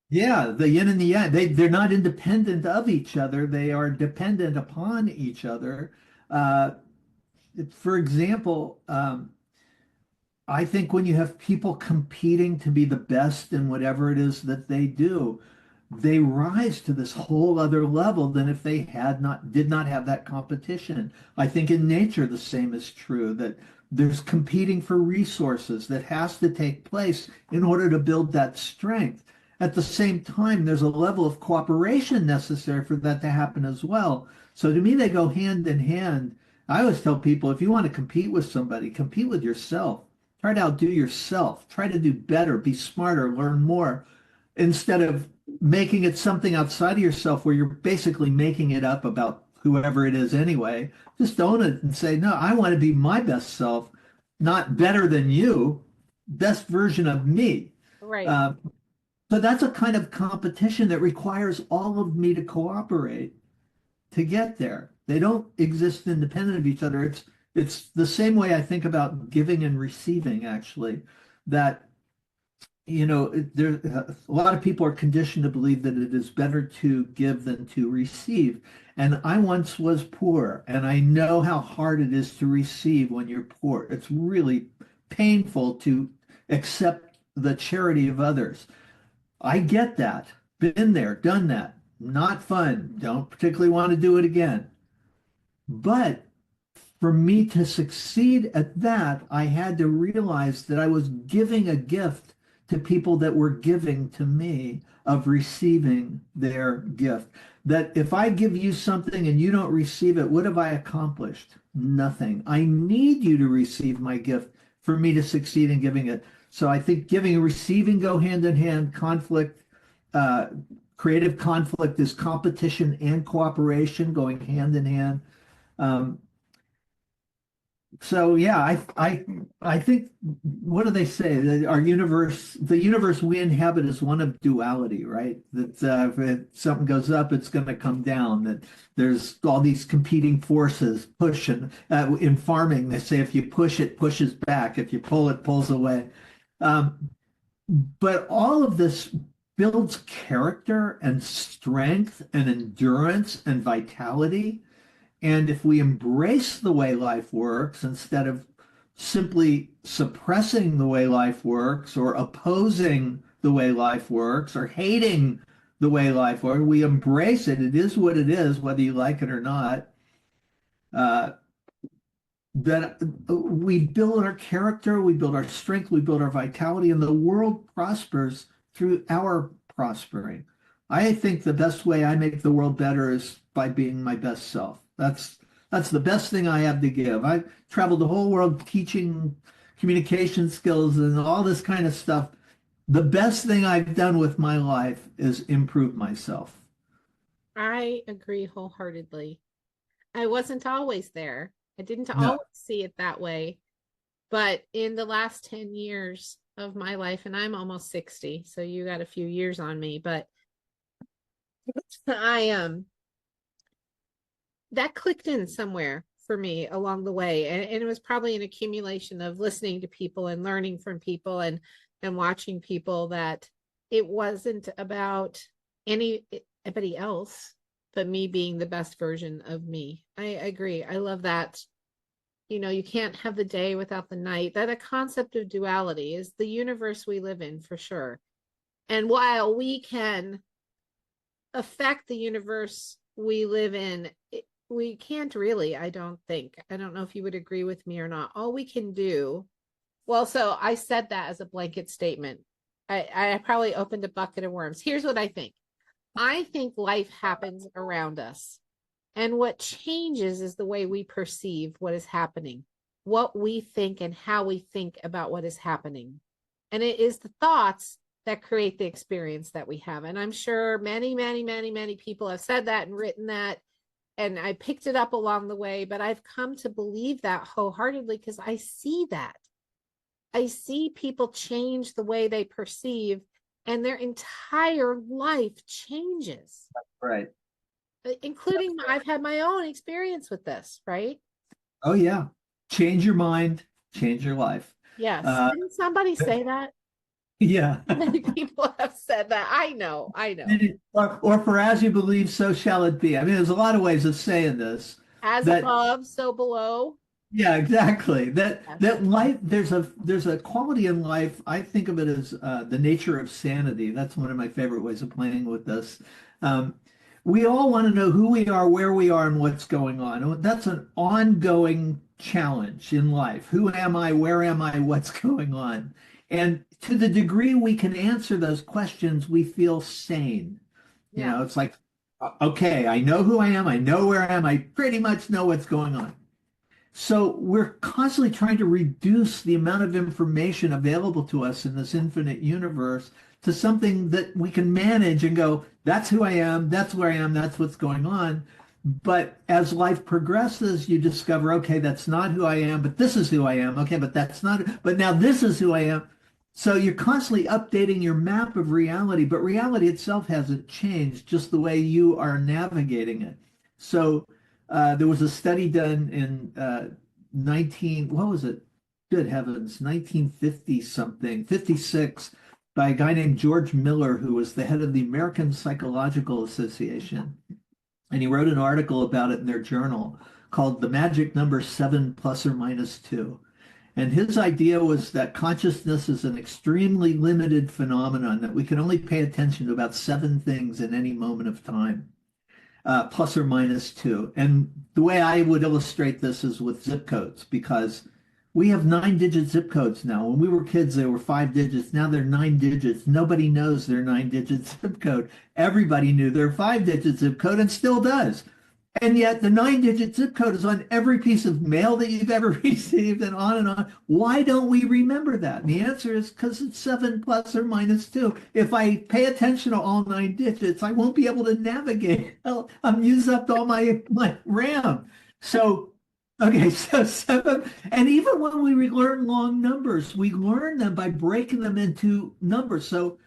Speaker 2: yeah, the yin and the yang, they're not independent of each other. They are dependent upon each other. Uh, for example, I think when you have people competing to be the best in whatever it is that they do, they rise to this whole other level than if they did not have that competition. I think in nature the same is true, that there's competing for resources that has to take place in order to build that strength. At the same time, there's a level of cooperation necessary for that to happen as well. So to me, they go hand in hand. I always tell people, if you want to compete with somebody, compete with yourself. Try to outdo yourself. Try to do better, be smarter, learn more, instead of making it something outside of yourself where you're basically making it up about whoever it is anyway. Just own it and say, no, I want to be my best self, not better than you, best version of me.
Speaker 1: Right.
Speaker 2: Uh, so that's a kind of competition that requires all of me to cooperate to get there. They don't exist independent of each other. It's the same way I think about giving and receiving, actually, that there a lot of people are conditioned to believe that it is better to give than to receive. And I once was poor, and I know how hard it is to receive when you're poor. It's really painful to accept the charity of others. I get that. Been there, done that. Not fun. Don't particularly want to do it again. But for me to succeed at that, I had to realize that I was giving a gift to people that were giving to me of receiving their gift. That if I give you something and you don't receive it, what have I accomplished? Nothing. I need you to receive my gift for me to succeed in giving it. So I think giving and receiving go hand in hand. Uh, Creative conflict is competition and cooperation going hand in hand. Um, so yeah, I think what do they say? That our universe, the universe we inhabit is one of duality, right? That if something goes up, it's going to come down. That there's all these competing forces pushing. In farming, they say if you push it, pushes back. If you pull it, pulls away. Um, but all of this builds character and strength and endurance and vitality. And if we embrace the way life works instead of simply suppressing the way life works or opposing the way life works or hating the way life works, we embrace it. It is what it is, whether you like it or not. Uh, that we build our character, we build our strength, we build our vitality, and the world prospers through our prospering. I think the best way I make the world better is by being my best self. That's the best thing I have to give. I traveled the whole world teaching communication skills and all this kind of stuff. The best thing I've done with my life is improve myself.
Speaker 1: I agree wholeheartedly. I wasn't always there. I didn't
Speaker 2: No.
Speaker 1: always see it that way. But in the last 10 years of my life, and I'm almost 60, so you got a few years on me, but I that clicked in somewhere for me along the way. And it was probably an accumulation of listening to people and learning from people and watching people, that it wasn't about anybody else but me being the best version of me. I agree. I love that. You can't have the day without the night. That a concept of duality is the universe we live in, for sure. And while we can affect the universe we live in, we can't really, I don't think. I don't know if you would agree with me or not. All we can do, well, so I said that as a blanket statement. I probably opened a bucket of worms. Here's what I think. I think life happens around us. And what changes is the way we perceive what is happening, what we think, and how we think about what is happening. And it is the thoughts that create the experience that we have. And I'm sure many, many, many, many people have said that and written that. And I picked it up along the way, but I've come to believe that wholeheartedly because I see that. I see people change the way they perceive, and their entire life changes,
Speaker 2: Right.
Speaker 1: including I've had my own experience with this, right?
Speaker 2: Oh, yeah. Change your mind, change your life.
Speaker 1: Yes.
Speaker 2: Uh,
Speaker 1: Didn't somebody say that?
Speaker 2: yeah.
Speaker 1: Many people have said that. I know. I know.
Speaker 2: Or for as you believe, so shall it be. I mean, there's a lot of ways of saying this.
Speaker 1: As
Speaker 2: That
Speaker 1: above, so below.
Speaker 2: Yeah, exactly. That
Speaker 1: Yes.
Speaker 2: that life there's a quality in life. I think of it as the nature of sanity. That's one of my favorite ways of playing with this. Um, we all want to know who we are, where we are, and what's going on. And that's an ongoing challenge in life. Who am I? Where am I? What's going on? And to the degree we can answer those questions, we feel sane.
Speaker 1: Yeah.
Speaker 2: It's like, okay, I know who I am. I know where I am. I pretty much know what's going on. So we're constantly trying to reduce the amount of information available to us in this infinite universe to something that we can manage and go, that's who I am, that's where I am, that's what's going on. But as life progresses, you discover, okay, that's not who I am, but this is who I am. Okay, but that's not, but now this is who I am. So you're constantly updating your map of reality, but reality itself hasn't changed, just the way you are navigating it. So there was a study done in what was it? Good heavens, 1950 something, 56, by a guy named George Miller, who was the head of the American Psychological Association. And he wrote an article about it in their journal called The Magic Number 7 plus or minus 2. And his idea was that consciousness is an extremely limited phenomenon, that we can only pay attention to about 7 things in any moment of time, plus or minus 2. And the way I would illustrate this is with zip codes, because we have 9-digit zip codes now. When we were kids, they were 5 digits. Now they're 9 digits. Nobody knows their 9-digit zip code. Everybody knew their 5-digit zip code and still does. And yet the 9-digit zip code is on every piece of mail that you've ever received, and on and on. Why don't we remember that? And the answer is because it's 7 plus or minus 2. If I pay attention to all 9 digits, I won't be able to navigate. I'm used up all my RAM. So, okay, so 7. And even when we learn long numbers, we learn them by breaking them into numbers. So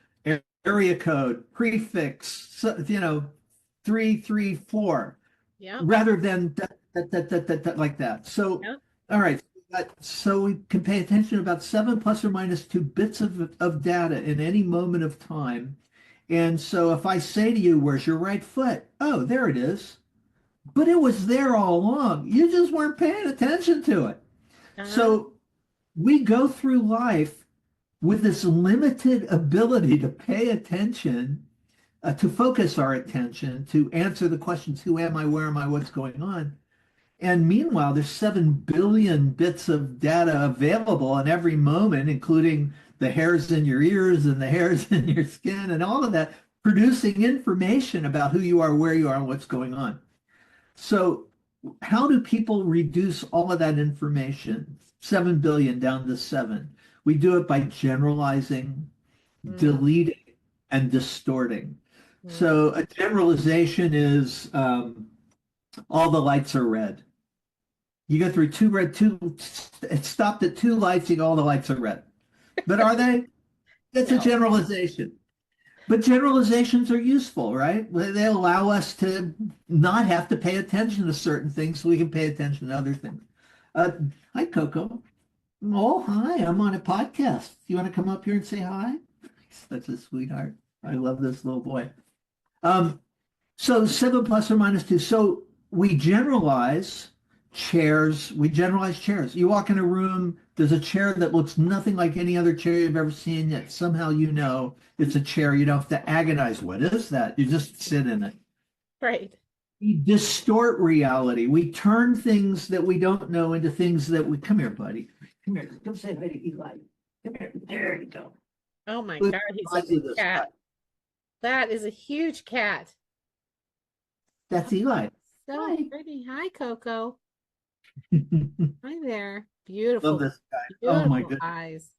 Speaker 2: area code, prefix, 334,
Speaker 1: Yeah.
Speaker 2: rather than like that. So,
Speaker 1: Yeah.
Speaker 2: all right. So we can pay attention to about 7 plus or minus 2 bits of data in any moment of time. And so if I say to you, where's your right foot? Oh, there it is. But it was there all along. You just weren't paying attention to it.
Speaker 1: Uh-huh.
Speaker 2: So we go through life with this limited ability to pay attention, to focus our attention, to answer the questions, who am I, where am I, what's going on? And meanwhile, there's 7 billion bits of data available in every moment, including the hairs in your ears and the hairs in your skin and all of that, producing information about who you are, where you are, and what's going on. So how do people reduce all of that information, 7 billion down to 7? We do it by generalizing,
Speaker 1: Mm.
Speaker 2: deleting, and distorting.
Speaker 1: Mm.
Speaker 2: So a generalization is all the lights are red. You go through it stopped at two lights, you go, all the lights are red. But are they? That's a
Speaker 1: No,
Speaker 2: generalization. But generalizations are useful, right? They allow us to not have to pay attention to certain things so we can pay attention to other things. Uh, Hi, Coco. Oh, hi. I'm on a podcast. You want to come up here and say hi? Such a sweetheart. I love this little boy. Um, so 7 ± 2. So we generalize chairs. We generalize chairs. You walk in a room, there's a chair that looks nothing like any other chair you've ever seen, yet somehow you know it's a chair. You don't have to agonize. What is that? You just sit in it.
Speaker 1: right.
Speaker 2: We distort reality. We turn things that we don't know into things that we, come here, buddy. Come here. Come say hi to Eli. Come here. There you go.
Speaker 1: Oh my
Speaker 2: Look
Speaker 1: God,
Speaker 2: at
Speaker 1: he's
Speaker 2: the
Speaker 1: a
Speaker 2: size of
Speaker 1: big
Speaker 2: this guy.
Speaker 1: cat. That is a huge cat.
Speaker 2: That's Eli.
Speaker 1: So
Speaker 2: Hi.
Speaker 1: pretty. Hi, Coco. Hi there. Beautiful,
Speaker 2: Love this guy. Oh my
Speaker 1: beautiful
Speaker 2: goodness.
Speaker 1: eyes.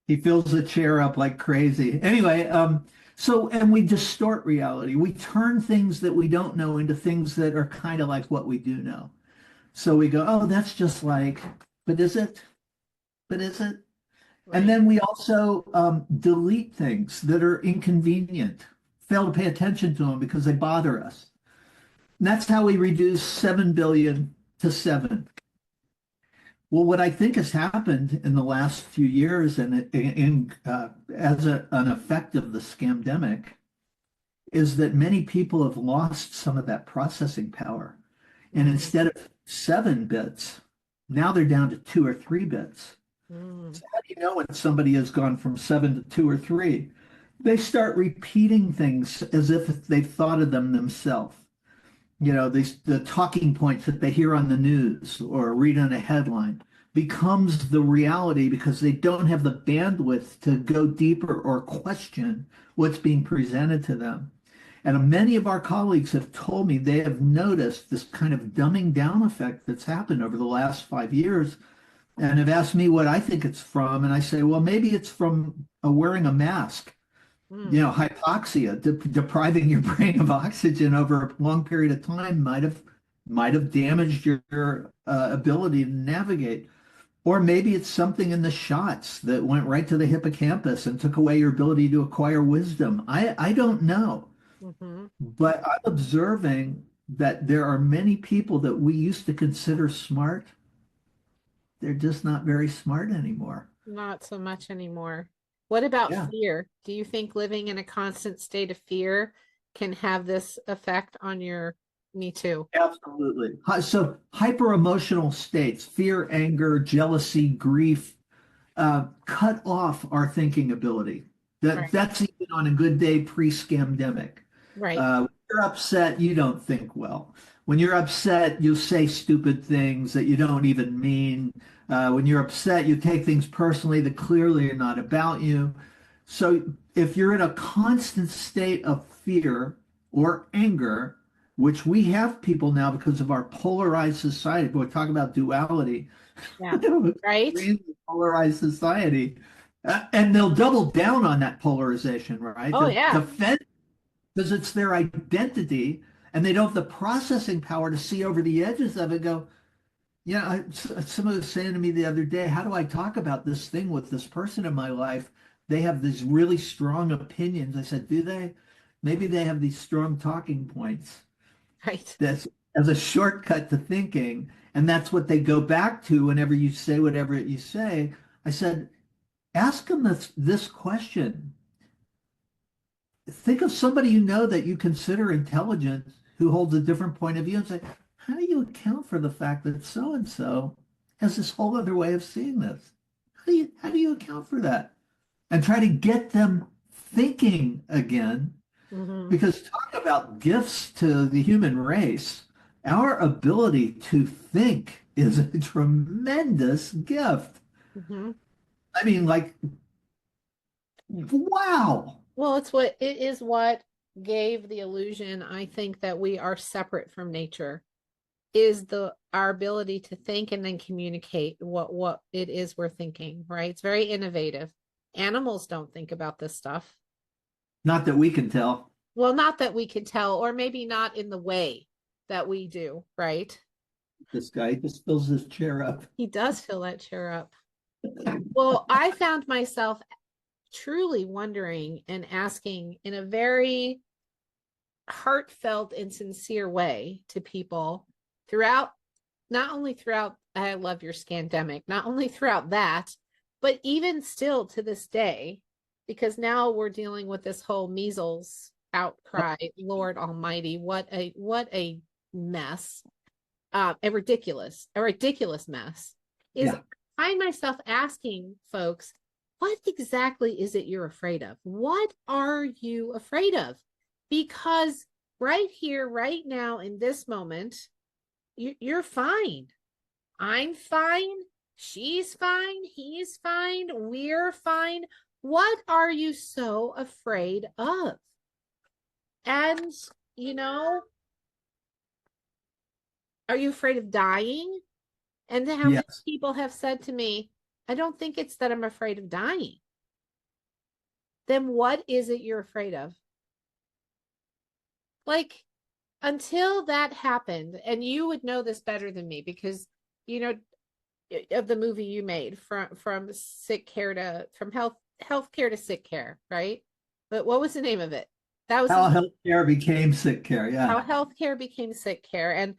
Speaker 2: He fills the chair up like crazy. Anyway, and we distort reality. We turn things that we don't know into things that are kind of like what we do know. So we go, oh, that's just like, but is it? But is it? And
Speaker 1: Right.
Speaker 2: then we also delete things that are inconvenient, fail to pay attention to them because they bother us. And that's how we reduce 7 billion to 7. Well, what I think has happened in the last few years, and as an effect of the scamdemic, is that many people have lost some of that processing power. And
Speaker 1: Mm,
Speaker 2: instead of 7 bits, now they're down to 2 or 3 bits.
Speaker 1: mm,
Speaker 2: So how do you know when somebody has gone from 7 to 2 or 3? They start repeating things as if they thought of them themselves. The talking points that they hear on the news or read on a headline becomes the reality because they don't have the bandwidth to go deeper or question what's being presented to them. And many of our colleagues have told me they have noticed this kind of dumbing down effect that's happened over the last 5 years and have asked me what I think it's from. And I say, well, maybe it's from wearing a mask,
Speaker 1: mm.
Speaker 2: hypoxia, depriving your brain of oxygen over a long period of time might have damaged your ability to navigate. Or maybe it's something in the shots that went right to the hippocampus and took away your ability to acquire wisdom. I don't know,
Speaker 1: Hmm.
Speaker 2: but I'm observing that there are many people that we used to consider smart. They're just not very smart anymore.
Speaker 1: Not so much anymore. What about
Speaker 2: Yeah.
Speaker 1: fear? Do you think living in a constant state of fear can have this effect on your, me too?
Speaker 2: Absolutely. So hyper emotional states, fear, anger, jealousy, grief, cut off our thinking ability.
Speaker 1: Right.
Speaker 2: That's even on a good day pre-scamdemic.
Speaker 1: Right.
Speaker 2: When you're upset, you don't think well. When you're upset, you say stupid things that you don't even mean. When you're upset, you take things personally that clearly are not about you. So if you're in a constant state of fear or anger, which we have people now because of our polarized society, but we talk about duality,
Speaker 1: Yeah. Right?
Speaker 2: extremely polarized society, and they'll double down on that polarization, right?
Speaker 1: Oh
Speaker 2: They'll
Speaker 1: yeah.
Speaker 2: defend because it's their identity and they don't have the processing power to see over the edges of it. Go, yeah, someone was saying to me the other day, how do I talk about this thing with this person in my life? They have these really strong opinions. I said, do they? Maybe they have these strong talking points
Speaker 1: Right.
Speaker 2: that's as a shortcut to thinking. And that's what they go back to whenever you say whatever you say. I said, ask them this question. Think of somebody you know that you consider intelligent who holds a different point of view and say, how do you account for the fact that so and so has this whole other way of seeing this? How do you account for that? And try to get them thinking again,
Speaker 1: Hmm.
Speaker 2: because talk about gifts to the human race. Our ability to think is a tremendous gift.
Speaker 1: Hmm.
Speaker 2: I mean, like, wow.
Speaker 1: Well, it is what gave the illusion, I think, that we are separate from nature, is the our ability to think and then communicate what it is we're thinking, right? It's very innovative. Animals don't think about this stuff.
Speaker 2: Not that we can tell.
Speaker 1: Well, not that we can tell, or maybe not in the way that we do, right?
Speaker 2: This guy just fills his chair up.
Speaker 1: He does fill that chair up. Well, I found myself truly wondering and asking in a very heartfelt and sincere way to people throughout, not only throughout I love your scandemic, not only throughout that, but even still to this day, because now we're dealing with this whole measles outcry. Lord Almighty, what a mess. A ridiculous mess. Is
Speaker 2: Yeah.
Speaker 1: I find myself asking folks, what exactly is it you're afraid of? What are you afraid of? Because right here, right now, in this moment, you're fine. I'm fine. She's fine. He's fine. We're fine. What are you so afraid of? And, you know, are you afraid of dying? And how many
Speaker 2: Yes.
Speaker 1: people have said to me, I don't think it's that I'm afraid of dying. Then what is it you're afraid of? Like, until that happened, and you would know this better than me because, you know, of the movie you made from sick care to from healthcare to sick care, right? But what was the name of it? That was
Speaker 2: How
Speaker 1: the
Speaker 2: healthcare became sick care.
Speaker 1: how
Speaker 2: Yeah.
Speaker 1: healthcare became sick care, and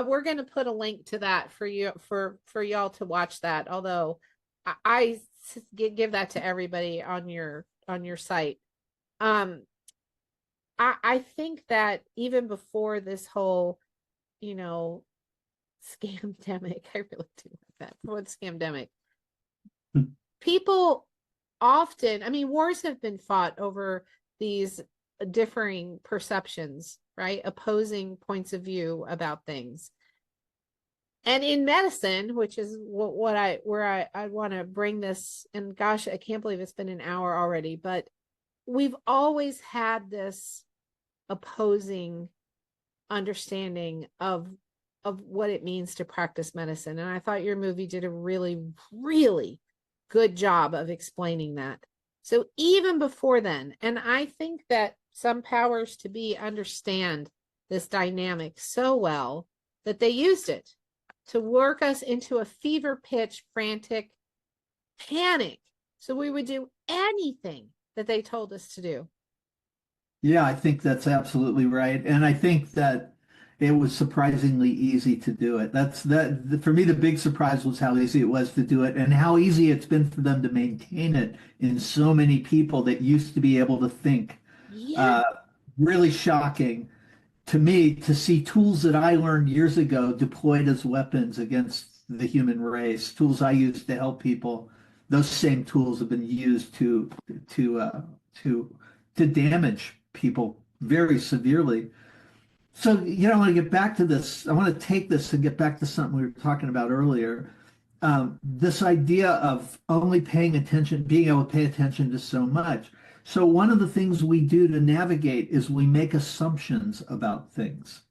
Speaker 1: we're going to put a link to that for you for y'all to watch that. Although I give that to everybody on your site. Um, I think that even before this whole, you know, scamdemic, I really do like that. Before the scamdemic, people often, I mean, wars have been fought over these differing perceptions, right? Opposing points of view about things. And in medicine, which is what I where I want to bring this, and gosh, I can't believe it's been an hour already, but we've always had this opposing understanding of what it means to practice medicine. And I thought your movie did a really, really good job of explaining that. So even before then, and I think that some powers to be understand this dynamic so well that they used it to work us into a fever pitch, frantic panic. So we would do anything that they told us to do.
Speaker 2: Yeah, I think that's absolutely right. And I think that it was surprisingly easy to do it. For me, the big surprise was how easy it was to do it and how easy it's been for them to maintain it in so many people that used to be able to think.
Speaker 1: Yeah.
Speaker 2: Uh, Really shocking to me to see tools that I learned years ago deployed as weapons against the human race, tools I used to help people. Those same tools have been used to to to damage people very severely. So, I want to get back to this. I want to take this and get back to something we were talking about earlier. This idea of only paying attention, being able to pay attention to so much. So one of the things we do to navigate is we make assumptions about things.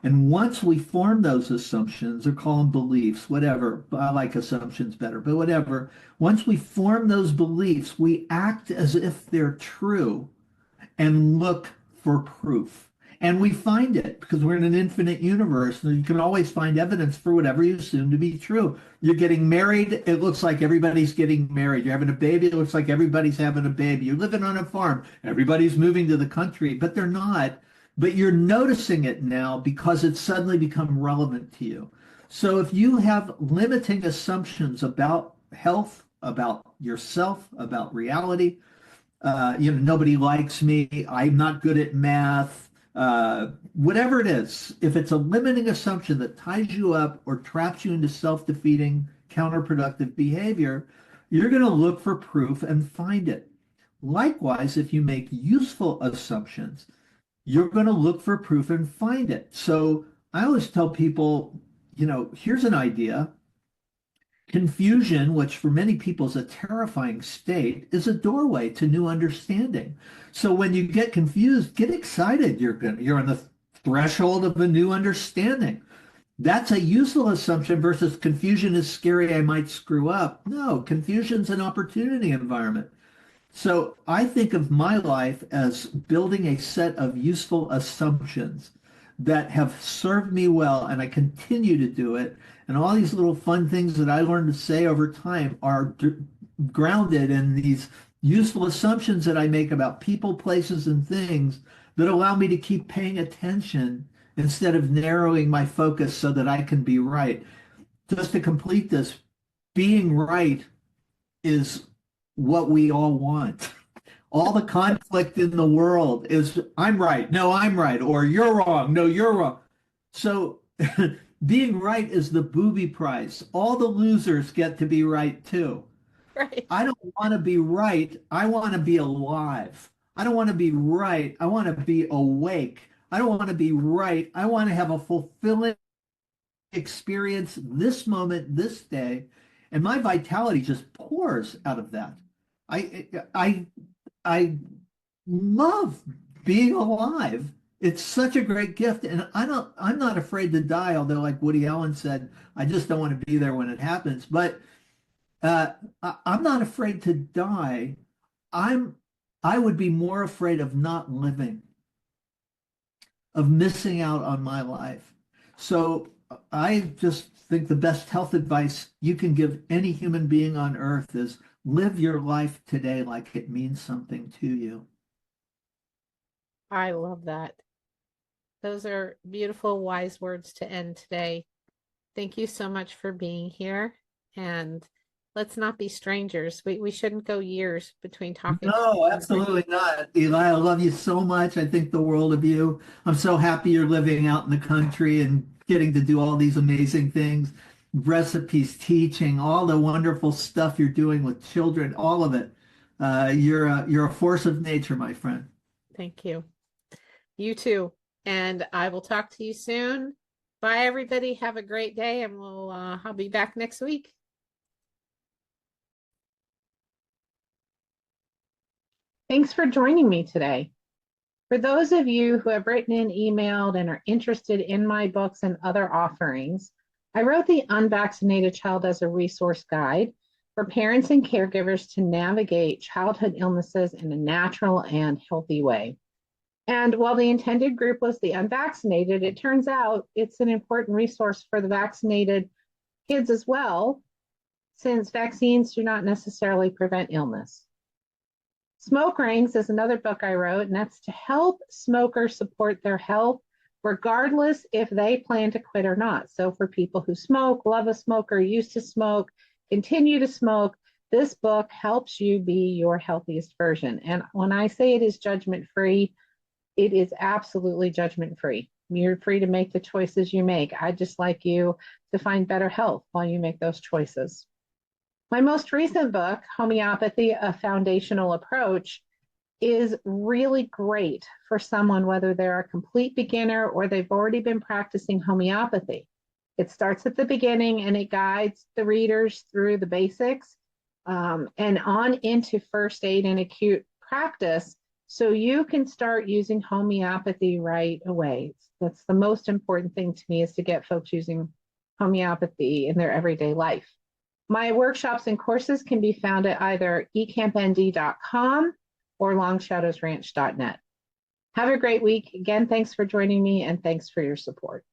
Speaker 2: And once we form those assumptions, or call them beliefs, whatever, I like assumptions better, but whatever, once we form those beliefs, we act as if they're true and look for proof. And we find it because we're in an infinite universe and you can always find evidence for whatever you assume to be true. You're getting married, it looks like everybody's getting married. You're having a baby, it looks like everybody's having a baby. You're living on a farm, everybody's moving to the country, but they're not. But you're noticing it now because it's suddenly become relevant to you. So if you have limiting assumptions about health, about yourself, about reality, nobody likes me, I'm not good at math, whatever it is, if it's a limiting assumption that ties you up or traps you into self-defeating, counterproductive behavior, you're going to look for proof and find it. Likewise, if you make useful assumptions, you're going to look for proof and find it. So I always tell people, here's an idea. Confusion, which for many people is a terrifying state, is a doorway to new understanding. So when you get confused, get excited. You're on the threshold of a new understanding. That's a useful assumption versus confusion is scary, I might screw up. No, confusion's an opportunity environment. So I think of my life as building a set of useful assumptions that have served me well, and I continue to do it. And all these little fun things that I learned to say over time are grounded in these useful assumptions that I make about people, places, and things that allow me to keep paying attention instead of narrowing my focus so that I can be right. Just to complete this, being right is what we all want. All the conflict in the world is I'm right, no, I'm right, or you're wrong, no, you're wrong. So being right is the booby prize. All the losers get to be right too.
Speaker 1: Right.
Speaker 2: I don't want to be right. I want to be alive. I don't want to be right. I want to be awake. I don't want to be right. I want to have a fulfilling experience this moment, this day, and my vitality just pours out of that. I I I love being alive. It's such a great gift, and I'm not afraid to die, although like Woody Allen said, I just don't want to be there when it happens. But I'm not afraid to die. I'm I would be more afraid of not living, of missing out on my life. So I just think the best health advice you can give any human being on earth is live your life today like it means something to you.
Speaker 1: I love that. Those are beautiful, wise words to end today. Thank you so much for being here. And let's not be strangers. We shouldn't go years between talking to
Speaker 2: No,
Speaker 1: someone.
Speaker 2: absolutely not. Eli, I love you so much. I think the world of you. I'm so happy you're living out in the country and getting to do all these amazing things, recipes, teaching, all the wonderful stuff you're doing with children, all of it. You're a force of nature, my friend.
Speaker 1: Thank you. You too. And I will talk to you soon. Bye, everybody. Have a great day, and I'll be back next week. Thanks for joining me today. For those of you who have written and emailed and are interested in my books and other offerings, I wrote The Unvaccinated Child as a resource guide for parents and caregivers to navigate childhood illnesses in a natural and healthy way. And while the intended group was the unvaccinated, it turns out it's an important resource for the vaccinated kids as well, since vaccines do not necessarily prevent illness. Smoke Rings is another book I wrote, and that's to help smokers support their health, regardless if they plan to quit or not. So for people who smoke, love a smoker, used to smoke, continue to smoke, this book helps you be your healthiest version. And when I say it is judgment-free, it is absolutely judgment-free. You're free to make the choices you make. I'd just like you to find better health while you make those choices. My most recent book, Homeopathy, A Foundational Approach, is really great for someone, whether they're a complete beginner or they've already been practicing homeopathy. It starts at the beginning and it guides the readers through the basics and on into first aid and acute practice, so you can start using homeopathy right away. That's the most important thing to me, is to get folks using homeopathy in their everyday life. My workshops and courses can be found at either ecampnd.com or longshadowsranch.net. Have a great week. Again, thanks for joining me, and thanks for your support.